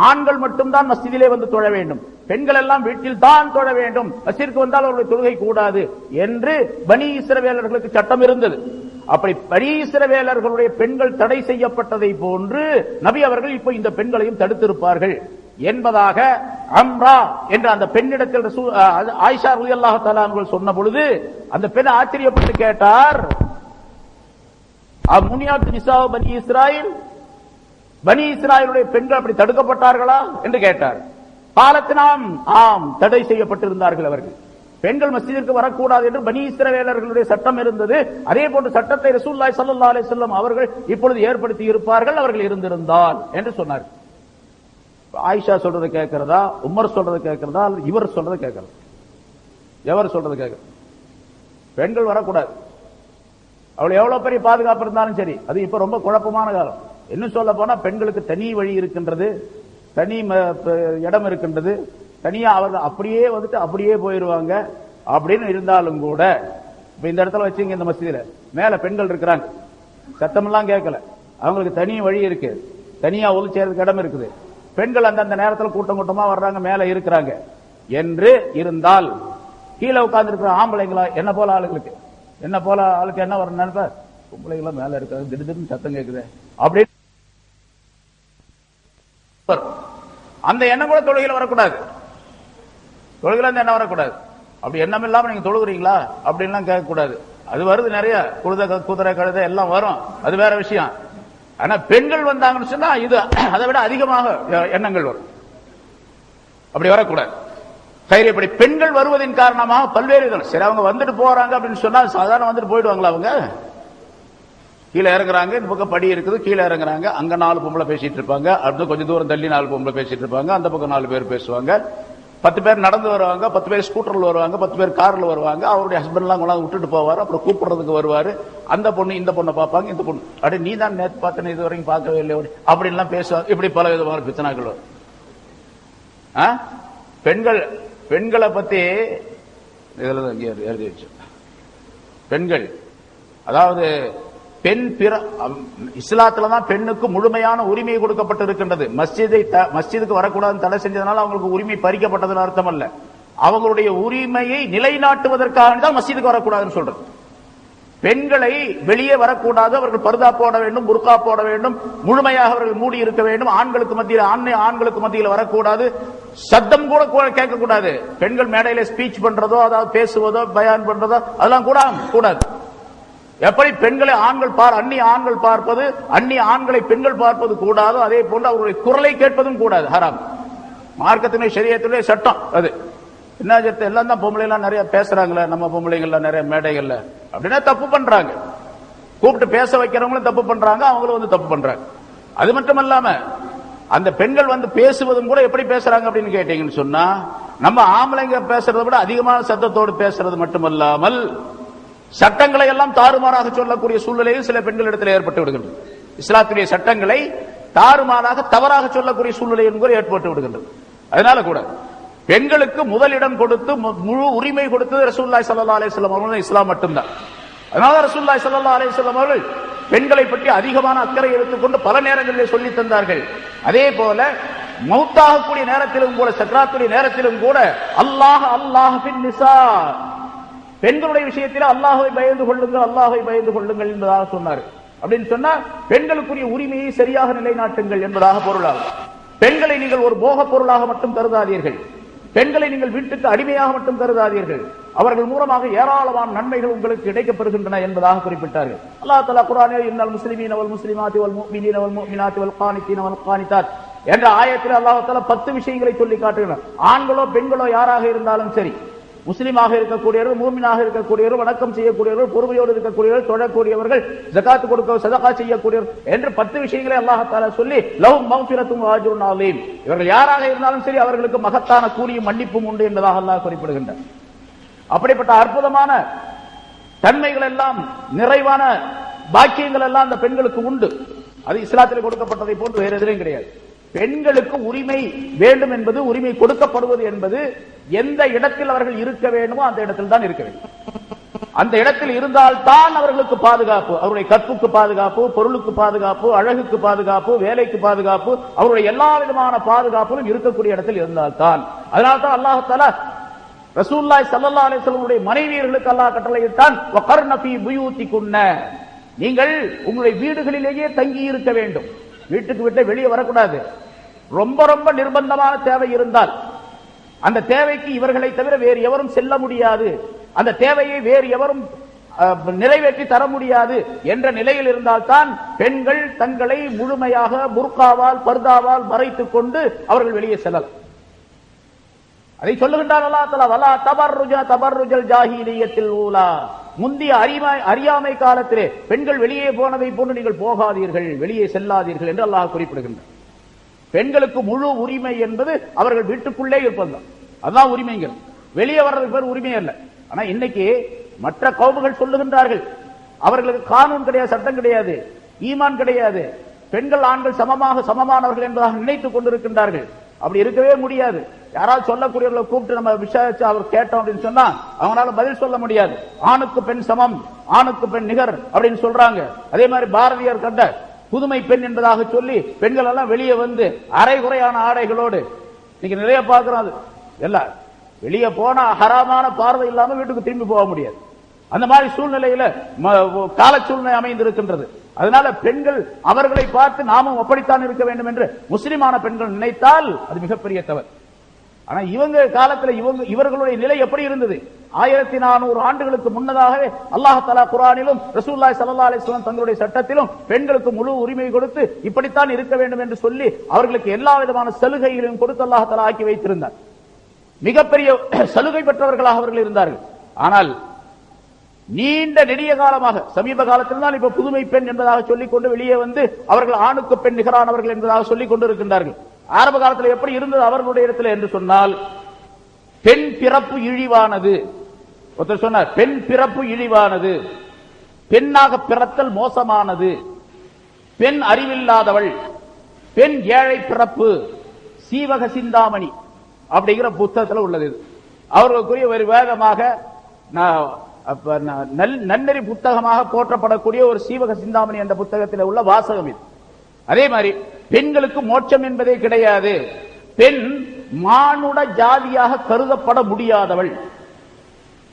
ஆண்கள் மட்டும்தான் மஸ்ஜிதிலே வந்து தொழ வேண்டும், பெண்கள் எல்லாம் வீட்டில் தான் தொழ வேண்டும், மஸ்ஜிதுக்கு வந்தால் அவர்களுடைய தொழுகை கூடாது என்று பனி இஸ்ரவேலர்களுக்கு சட்டம் இருந்தது. அப்படி பனி இஸ்ரவேலர்களுடைய பெண்கள் தடை செய்யப்பட்டதை போன்று நபி அவர்கள் இப்போ இந்த பெண்களையும் தடுத்திருப்பார்கள் என்பதாக அம்ரா என்ற அந்த பெண்ணிடத்தில் ஆயிஷா ரலியல்லாஹு தஆலா அவர்கள் சொன்ன பொழுது அந்த பெண் ஆச்சரியப்பட்டு கேட்டார், முனியாத் நிசாஉ பனி இஸ்ராயில், பனி இஸ்ராயலுடைய பெண்கள் அப்படி தடுக்கப்பட்டார்களா என்று கேட்டார். காலத்தினாம், ஆம், தடை செய்யப்பட்டிருந்தார்கள் அவர்கள். பெண்கள் மஸ்ஜிதிற்கு வரக்கூடாது என்று பனி இஸ்ரவேலர்களுடைய சட்டம் இருந்தது. அதே போன்ற சட்டத்தை ரசூலுல்லாஹி ஸல்லல்லாஹு அலைஹி வஸல்லம் அவர்கள் இப்பொழுது ஏற்படுத்தி இருப்பார்கள் அவர்கள் இருந்திருந்தால் என்று சொன்னார். ஆயிஷா சொல்றது கேட்கிறதா, உமர் சொல்றது கேட்கிறதா, இவர் சொல்றது கேட்கிறது? எவர் சொல்றது கேட்கிறது? பெண்கள் வரக்கூடாது. அவள் எவ்வளவு பெரிய பாதுகாப்பு இருந்தாலும் சரி, அது இப்ப ரொம்ப குழப்பமான காலம். இன்னும் சொல்ல போனா பெண்களுக்கு தனி வழி இருக்கின்றது, தனி இடம் இருக்கின்றது, தனியா அவர்கள் அப்படியே வந்துட்டு அப்படியே போயிருவாங்க. அப்படின்னு இருந்தாலும் கூட இப்ப இந்த இடத்துல வச்சுங்க, இந்த மஸ்ஜிதுல மேல பெண்கள் இருக்கிறாங்க, சத்தமெல்லாம் கேட்கல, அவங்களுக்கு தனி வழி இருக்கு, தனியா ஒலி செய்யறதுக்கு இடம் இருக்குது, பெண்கள் அந்தந்த நேரத்தில் கூட்டம் கூட்டமா வர்றாங்க, மேல இருக்கிறாங்க என்று இருந்தால் கீழே உட்கார்ந்து இருக்கிற ஆம்பளைங்களா என்ன போல ஆளுங்களுக்கு என்ன வரும் நினைப்ப, பொம்பளைங்களா மேல இருக்காது, திடீர்னு சத்தம் கேட்குது அப்படின்னு அந்த எண்ணம் கூட தொழுகையில் வரக்கூடாது. தொழுகையில் அந்த எண்ணம் வரக்கூடாது. அப்படி எண்ணம் இல்லாம நீங்க தொழுகிறீங்களா அப்படின்லாம் கேட்கக்கூடாது. அது வருது, நிறைய குதிரை கழுதை எல்லாம் வரும், அது வேற விஷயம். ஆனா பெண்கள் வந்தாங்கன்னு சொன்னா இது அதை விட அதிகமாக எண்ணங்கள் வரும். அப்படி வரக்கூடாது. சரி, இப்படி பெண்கள் வருவதன் காரணமாக பல்வேறு சரி, அவங்க வந்துட்டு போறாங்க அப்படின்னு சொன்னா சாதாரண வந்துட்டு போயிடுவாங்களா? அவங்க கீழே இறங்குறாங்க, இந்த பக்கம் படி இருக்குது, கீழே இறங்குறாங்க, அங்க 4 பொம்பளை பேசிட்டு இருப்பாங்க, அடுத்து கொஞ்சம் தூரம் தள்ளி 4 பொம்பளை பேசிட்டு இருப்பாங்க, அந்த பக்கம் 4 பேர் பேசுவாங்க, 10 பேர் நடந்து வருவாங்க, 10 பேர் ஸ்கூட்டர்ல வருவாங்க, 10 பேர் கார்ல வருவாங்க. அவருடைய ஹஸ்பண்ட் எல்லாம் கொண்டாந்து விட்டுட்டு போவாரு, அப்புறம் கூப்பிடுறதுக்கு வருவாரு. அந்த பொண்ணு இந்த பொண்ணை பார்ப்பாங்க, இந்த பொண்ணு அப்படி நீ தான் நேற்று பார்த்தேன்னு இது வரைக்கும் பார்க்கவே இல்லை அப்படின்லாம் பேசுவாங்க. இப்படி பல விதமான பிரச்சனைகள் வரும். பெண்களை பத்தி இதுல எழுதி வச்சு, பெண்கள் அதாவது பெண் இஸ்லாத்துல தான் பெண்ணுக்கு முழுமையான உரிமை கொடுக்கப்பட்டிருக்கின்றது. மஸ்ஜிதுக்கு வரக்கூடாதுன்னு தடை செஞ்சதுனால அவங்களுக்கு உரிமை பறிக்கப்பட்டதுன்னு அர்த்தம் அல்ல. அவங்களுடைய உரிமையை நிலைநாட்டுவதற்காக தான் மஸ்ஜிதுக்கு வரக்கூடாதுன்னு சொல்றது. பெண்களை வெளியே வரக்கூடாது, அவர்கள் பர்தா போட வேண்டும், புர்கா போட வேண்டும், முழுமையாக அவர்கள் மூடி இருக்க வேண்டும், ஆண்களுக்கு மத்தியில் வரக்கூடாது, சத்தம் கூட கேட்கக்கூடாது. பெண்கள் மேடையில ஸ்பீச் பண்றதோ, அதாவது பேசுவதோ, பயான் பண்றதோ அதெல்லாம் கூடாது. எப்படி பெண்களை அந்நிய ஆண்கள் பார்ப்பது, அந்நிய ஆண்களை பெண்கள் பார்ப்பது கூடாதோ, அதே போன்று அவருடைய குரலை கேட்பதும் கூடாது, ஹராம். மார்க்கத்தினுடைய ஷரியத்தினுடைய சட்டம் அது. என்ன சட்டம்? எல்லாம் தான் பொம்பளை எல்லாம் நிறைய பேசுறாங்களே, நம்ம பொம்பளைங்கள்ல நிறைய மேடைகள்ல அப்படின்னா தப்பு பண்றாங்க. கூப்பிட்டு பேச வைக்கிறவங்களும் தப்பு பண்றாங்க, அவங்களும் வந்து தப்பு பண்றாங்க. அது மட்டும் இல்லாம அந்த பெண்கள் வந்து பேசுவதும் கூட எப்படி பேசுறாங்க அப்படின்னு கேட்டீங்கன்னு சொன்னா, நம்ம ஆம்பளைங்க பேசுறதை விட அதிகமான சத்தத்தோடு பேசுறது மட்டுமல்லாமல் சட்டங்களை எல்லாம் தாறுமாறாக சொல்லக்கூடிய சூழ்நிலையில் சில பெண்கள் இடத்தில் ஏற்பட்டு விடுகின்றது. இஸ்லாத்துடைய சட்டங்களை தாறுமாறாக தவறாக சொல்லக்கூடிய சூழ்நிலை கூட ஏற்பட்டு விடுகின்றது. அதனால கூட பெண்களுக்கு முதலிடம் கொடுத்து முழு உரிமை கொடுத்தது ரசூலுல்லாஹி ஸல்லல்லாஹு அலைஹி வஸல்லம் அவர்கள், இஸ்லாம் மட்டும்தான். அதனால ரசூலுல்லாஹி ஸல்லல்லாஹு அலைஹி வஸல்லம் அவர்கள் பெண்களை பற்றி அதிகமான அக்கறை எடுத்துக்கொண்டு பல நேரங்களில் சொல்லி தந்தார்கள். அதே போல மௌத்தாகக்கூடிய நேரத்திலும் கூட, சக்ராத்துடைய நேரத்திலும் கூட அல்லாஹ் பின் நிசா, பெண்களுடைய விஷயத்தில் அல்லாஹ்வை பயந்து கொள்ளுங்கள், அல்லாஹ்வை பயந்து கொள்ளுங்கள் என்பதாக சொன்னார். அப்படின்னு சொன்னா பெண்களுக்குரிய உரிமையை சரியாக நிலைநாட்டுங்கள் என்பதாக பொருளாகும். பெண்களை நீங்கள் ஒரு போக பொருளாக மட்டும் கருதாதீர்கள், பெண்களை நீங்கள் வீட்டுக்கு அடிமையாக மட்டும் கருதாதீர்கள், அவர்கள் மூலமாக ஏராளமான நன்மைகள் உங்களுக்கு கிடைக்கப்பெறுகின்றன என்பதாக குறிப்பிட்டார்கள். அல்லாஹ் தஆலா குர்ஆனில் இன்னல் முஸ்லிமீன வல் முஸ்லிமாத்தி வல் முஃமினீன வல் முஃமினாத்தி வல் கானிதீன வல் கானிதாத் என்ற ஆயத்தில் அல்லாஹ் தஆலா 10 விஷயங்களை சொல்லி காட்டுகிறார். ஆண்களோ பெண்களோ யாராக இருந்தாலும் சரி, முஸ்லிமாக இருக்கக்கூடியவர்கள், மூமினாக இருக்கக்கூடியவர்கள், வணக்கம் செய்யக்கூடியவர்கள், பொறுமையோடு இருக்கக்கூடியவர்கள், தொழக்கூடியவர்கள், ஜகாத் கொடுக்க சதகா செய்யக்கூடியவர்கள் என்று 10 விஷயங்களை அல்லாஹ் தஆலா சொல்லி லஹும் மக்ஃபிரத்தும் வ அஜ்ருன் அலீம், இவர்கள் யாராக இருந்தாலும் சரி அவர்களுக்கு மகத்தான கூலியும் மன்னிப்பும் உண்டு என்பதாக அல்லாஹ் குறிப்பிடுகின்றார். அப்படிப்பட்ட அற்புதமான தன்மைகள் எல்லாம், நிறைவான பாக்கியங்கள் எல்லாம் அந்த பெண்களுக்கு உண்டு. அது இஸ்லாத்தில் கொடுக்கப்பட்டதை போன்று வேறு எதிலும் கிடையாது. பெண்களுக்கு உரிமை வேண்டும் என்பது, உரிமை கொடுக்கப்படுவது என்பது எந்த இடத்தில் அவர்கள் இருக்க வேண்டுமோ அந்த இடத்தில் தான் இருக்க வேண்டும். அந்த இடத்தில் இருந்தால்தான் அவர்களுக்கு பாதுகாப்பு, அவருடைய கற்புக்கு பாதுகாப்பு, பொருளுக்கு பாதுகாப்பு, அழகுக்கு பாதுகாப்பு, வேலைக்கு பாதுகாப்பு, அவருடைய எல்லா விதமான பாதுகாப்பும் இருக்கக்கூடிய இடத்தில் இருந்தால்தான். அதனால்தான் அல்லாஹ் தஆலா ரசூலுல்லாஹி ஸல்லல்லாஹு அலைஹி வஸல்லம் மனைவியர்களுக்கு அல்லாஹ் கட்டளையிட்டான், வகர்ன ஃபீ புயூதிகுன்ன, நீங்கள் உங்களுடைய வீடுகளிலேயே தங்கி இருக்க வேண்டும், வீட்டுக்கு விட்டு வெளியே வரக்கூடாது. ரொம்ப ரொம்ப நிர்பந்தமான தேவை இருந்தால், அந்த தேவைக்கு இவர்களை தவிர வேறு எவரும் செல்ல முடியாது, அந்த தேவையை வேறு எவரும் நிறைவேற்றி தர முடியாது என்ற நிலையில் இருந்தால்தான் பெண்கள் தங்களை முழுமையாக புர்காவால் பர்தாவால் மறைத்துக் கொண்டு அவர்கள் வெளியே செல்லலாம். அதை சொல்லுகின்றார் அல்லாஹ் தஆலா, வலா தபர்ருஜல் ஜாஹிலியத்தில் ஊலா, முந்திய அறியாமை காலத்திலே பெண்கள் வெளியே போனதை போன்று நீங்கள் போகாதீர்கள், வெளியே செல்லாதீர்கள் என்று அல்லாஹ் குறிப்பிடுகின்றார். பெண்களுக்கு முழு உரிமை என்பது அவர்கள் வீட்டுக்குள்ளே இருப்பதுதான், அதுதான் உரிமைகள். வெளியே வர்றது பேர் உரிமை அல்ல. ஆனா இன்னைக்கு மற்ற கௌமுகள் சொல்லுகின்றார்கள், அவர்களுக்கு கானூன் கிடையாது, சட்டம் கிடையாது, ஈமான் கிடையாது, பெண்கள் ஆண்கள் சமமானவர்கள் என்பதாக நினைத்துக் கொண்டிருக்கின்றார்கள். அப்படி இருக்கவே முடியாது. யாராவது சொல்லக்கூடியவர்களை கூப்பிட்டு நம்ம விசாரிச்சு அவர் கேட்டோம் அப்படின்னு சொன்னா அவங்களால பதில் சொல்ல முடியாது. ஆணுக்கு பெண் சமம், ஆணுக்கு பெண் நிகர் அப்படின்னு சொல்றாங்க. அதே மாதிரி பாரதியார் கண்ட புதுமை பெண் என்பதாக சொல்லி பெண்கள் எல்லாம் வெளியே வந்து அரைகுறையான ஆடைகளோடு நீங்க நிறைய பார்க்கிறோம். எல்லாம் வெளியே போனா ஹராமான பார்வை இல்லாம வீட்டுக்கு திரும்பி போக முடியாது. அந்த மாதிரி சூழ்நிலையில கால சூழ்நிலை அமைந்திருக்கின்றது. அதனால பெண்கள் அவர்களை பார்த்து நாமும் அப்படித்தான் இருக்க வேண்டும் என்று முஸ்லிமான பெண்கள் நினைத்தால் அது மிகப்பெரிய தவறு. ஆனா இவங்க காலத்துல இவர்களுடைய நிலை எப்படி இருந்தது? 1400 ஆண்டுகளுக்கு முன்னதாகவே அல்லாஹ் தஆலா குர்ஆனிலும் ரசூலுல்லாஹி ஸல்லல்லாஹு அலைஹி வஸல்லம் தங்களுடைய சட்டத்திலும் பெண்களுக்கு முழு உரிமை கொடுத்து இப்படித்தான் இருக்க வேண்டும் என்று சொல்லி அவர்களுக்கு எல்லா விதமான சலுகைகளையும் கொடுத்து அல்லாஹ் தஆலா ஆக்கி வைத்திருந்தார். மிகப்பெரிய சலுகை பெற்றவர்களாக அவர்கள் இருந்தார்கள். ஆனால் நீண்ட நெடிய காலமாக, சமீப காலத்தில் தான் இப்ப புதுமை பெண் என்பதாக சொல்லிக் கொண்டு வெளியே வந்து அவர்கள் ஆணுக்கு பெண் நிகரானவர்கள் என்பதாக சொல்லிக் கொண்டிருக்கின்றார்கள். ஆரம்ப காலத்தில் எப்படி இருந்தது அவர்களுடைய இடத்துல என்று சொன்னால், பெண் பிறப்பு இழிவானது. ஒருத்தர் சொன்னார், பெண் பிறப்பு இழிவானது, பெண்ணாக பிறத்தல் மோசமானது, பெண் அறிவில்லாதவள், பெண் ஏழை பிறப்பு, சீவக சிந்தாமணி அப்படிங்கிற புத்தகத்தில் உள்ளது. அவர்களுக்குரிய ஒரு வேதமாக நன்னெறி புத்தகமாக போற்றப்படக்கூடிய ஒரு சீவக சிந்தாமணி என்ற புத்தகத்தில் உள்ள வாசகம் இது. அதே மாதிரி பெண்களுக்கு மோட்சம் என்பதே கிடையாது, பெண் மானுட ஜாதியாக கருதப்பட முடியாதவள்,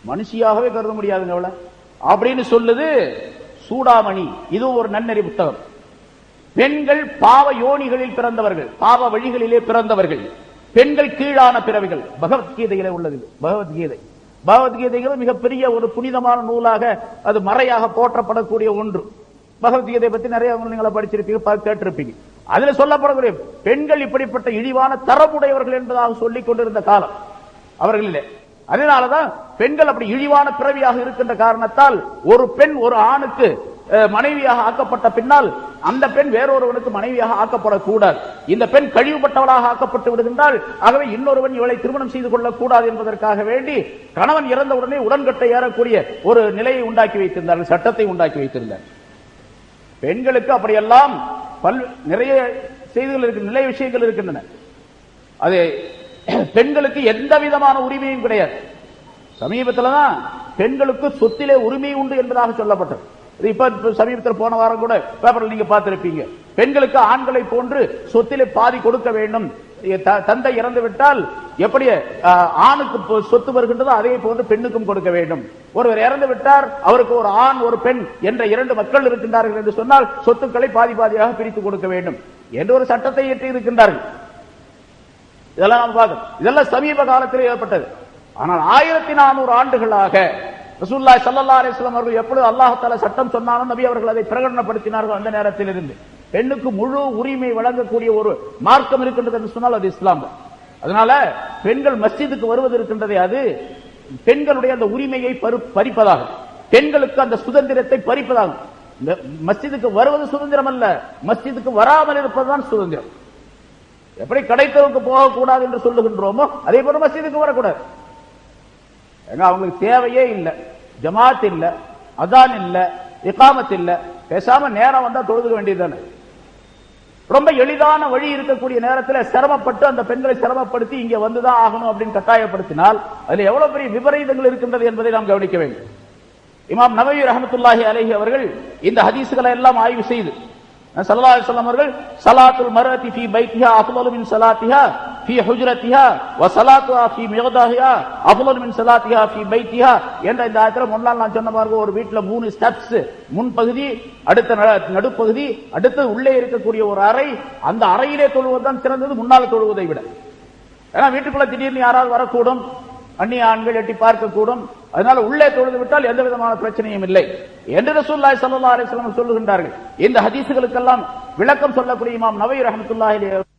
மனுஷியாகவே கருத முடியாதுங்க அப்படின்னு சொல்லுது சூடாமணி. இது ஒரு நன்னெறி புத்தகம். பெண்கள் பாவ யோனிகளில் பிறந்தவர்கள், பாவ வழிகளிலே பிறந்தவர்கள், பெண்கள் கீழான பிறவிகள். பகவத்கீதையிலே உள்ளது. பகவத்கீதைகள் மிகப்பெரிய ஒரு புனிதமான நூலாக, அது மறையாக போற்றப்படக்கூடிய ஒன்று. பகவத்கீதை பத்தி நிறைய நீங்களை படிச்சிருப்பீங்க, கேட்டிருப்பீங்க. அதுல சொல்லப்படக்கூடிய பெண்கள் இப்படிப்பட்ட இழிவான தரமுடையவர்கள் என்பதாக சொல்லிக் கொண்டிருந்த காலம் அவர்களிலே. அதனாலதான் பெண்கள் அப்படி இழிவான பிறவியாக இருக்கின்ற காரணத்தால் ஒரு பெண் ஒரு ஆணுக்கு மனைவியாக ஆக்கப்பட்ட பின்னால் அந்த பெண் வேறொருவனுக்கு மனைவியாக ஆக்கப்படக்கூடாது. இந்த பெண் கழிவுபட்டவளாக ஆக்கப்பட்டு விடுகின்றால். ஆகவே இன்னொருவன் இவளை திருமணம் செய்து கொள்ளக்கூடாது என்பதற்காக வேண்டி கணவன் இறந்தவுடனே உடன்கட்டை ஏறக்கூடிய ஒரு நிலையை உண்டாக்கி வைத்திருந்தார்கள், சட்டத்தை உண்டாக்கி வைத்திருந்தார். பெண்களுக்கு அப்படியெல்லாம் நிறைய செய்திகள் இருக்கு, நிறைய விஷயங்கள் இருக்கின்றன. அது பெண்களுக்கு எந்த விதமான உரிமையும் கிடையாது. சமீபத்தில் தான் பெண்களுக்கு சொத்திலே உரிமை உண்டு என்பதாக சொல்லப்பட்டது. இப்ப சமீபத்தில் போன வாரம் கூட பேப்பர்ல நீங்க பார்த்திருப்பீங்க, பெண்களுக்கு ஆண்களை போன்று சொத்திலே பாதி கொடுக்க வேண்டும், தந்தை இறந்து விட்டால் எப்படி ஆணுக்கு சொத்து வருகின்றதோ அதே போன்று பெண்ணுக்கும் கொடுக்க வேண்டும். ஒருவர் இறந்து விட்டார், அவருக்கு ஒரு ஆண் ஒரு பெண் என்ற 2 மக்கள் இருக்கின்றார்கள் என்று சொன்னால் சொத்துக்களை பாதி பாதியாக பிரித்து கொடுக்க வேண்டும் என்று ஒரு சட்டத்தை இயற்றி இருக்கின்றார்கள். இதெல்லாம் நாம் பார்க்கணும். இதெல்லாம் சமீப காலத்தில் ஏற்பட்டது. ஆனால் 1400 ஆண்டுகளாக ரசூலுல்லாஹி ஸல்லல்லாஹு அலைஹி வஸல்லம் அவர்கள் எப்பொழுது அல்லாஹ் தஆலா சட்டம் சொன்னாலும் நபி அவர்கள் அதை பிரகடனப்படுத்தினார்கள். அந்த நேரத்தில் இருந்து பெண்ணுக்கு முழு உரிமை வழங்கக்கூடிய ஒரு மார்க்கம் இருக்கின்றது என்று சொன்னால் அது இஸ்லாம் தான். அதனால பெண்கள் மஸ்ஜிதுக்கு வருவது இருக்கின்றதே, அது பெண்களுடைய அந்த உரிமையை பறிப்பதாகும், பெண்களுக்கு அந்த சுதந்திரத்தை பறிப்பதாகும். மஸ்ஜிதுக்கு வருவது சுதந்திரம் அல்ல, மஸ்ஜிதுக்கு வராமல் இருப்பதுதான் சுதந்திரம். எப்படி கடைத்தவுக்கு போகக்கூடாது என்று சொல்லுகின்றோமோ அதே போல மஸ்ஜிதுக்கு வரக்கூடாது. அவங்களுக்கு தேவையே இல்லை, ஜமாத் இல்ல, அதான் இல்ல, இகாமத் இல்ல, பேசாம நேரம் வந்தா தொழுதுக வேண்டியதுதானே. ரொம்ப எளிதான வழி இருக்கக்கூடிய நேரத்தில் சிரமப்பட்டு அந்த பெண்களை சிரமப்படுத்தி இங்க வந்துதான் ஆகணும் அப்படின்னு கட்டாயப்படுத்தினால் அதுல எவ்வளவு பெரிய விபரீதங்கள் இருக்கின்றது என்பதை நாம் கவனிக்க வேண்டும். இமாம் நவவி ரஹ்மத்துல்லாஹி அலைஹி அவர்கள் இந்த ஹதீஸ்களை எல்லாம் ஆய்வு செய்து ஸல்லல்லாஹு அலைஹி வஸல்லம் அவர்கள் ஸலாத்துல் மர்அத்தி ஃபீ பைத்திஹா அஃலலு மின் ஸலாத்திஹா ஃபீ ஹுஜ்ரத்திஹா வ ஸலாத்துஹா ஃபீ மிக்தாஹிஹா அஃலலு மின் ஸலாத்திஹா ஃபீ பைத்திஹா என்ற இந்த ஆயத்துல முன்னால நான் சொன்ன மாதிரி ஒரு வீட்ல 3 ஸ்டெப்ஸ், முன்பகுதி, அடுத்த நடுப்பகுதி, அடுத்து உள்ளே இருக்கக்கூடிய ஒரு அறை, அந்த அறையிலே தொழுவதுதான் சிறந்தது முன்னால தொழுவதை விட. ஏன்னா வீட்டுக்குள்ள திடீர்னு யாராவது வரக்கூடும், அந்நிய ஆண்கள் எட்டி பார்க்கக்கூடும், அதனால உள்ளே தொழுது விட்டால் எந்த விதமான பிரச்சனையும் இல்லை என்று ரசூலுல்லாஹி ஸல்லல்லாஹு அலைஹி வஸல்லம் சொல்லுகின்றார்கள். இந்த ஹதீஸ்களுக்கெல்லாம் விளக்கம் சொல்லக்கூடிய இமாம் நவவி ரஹ்மத்துல்லாஹி அலைஹி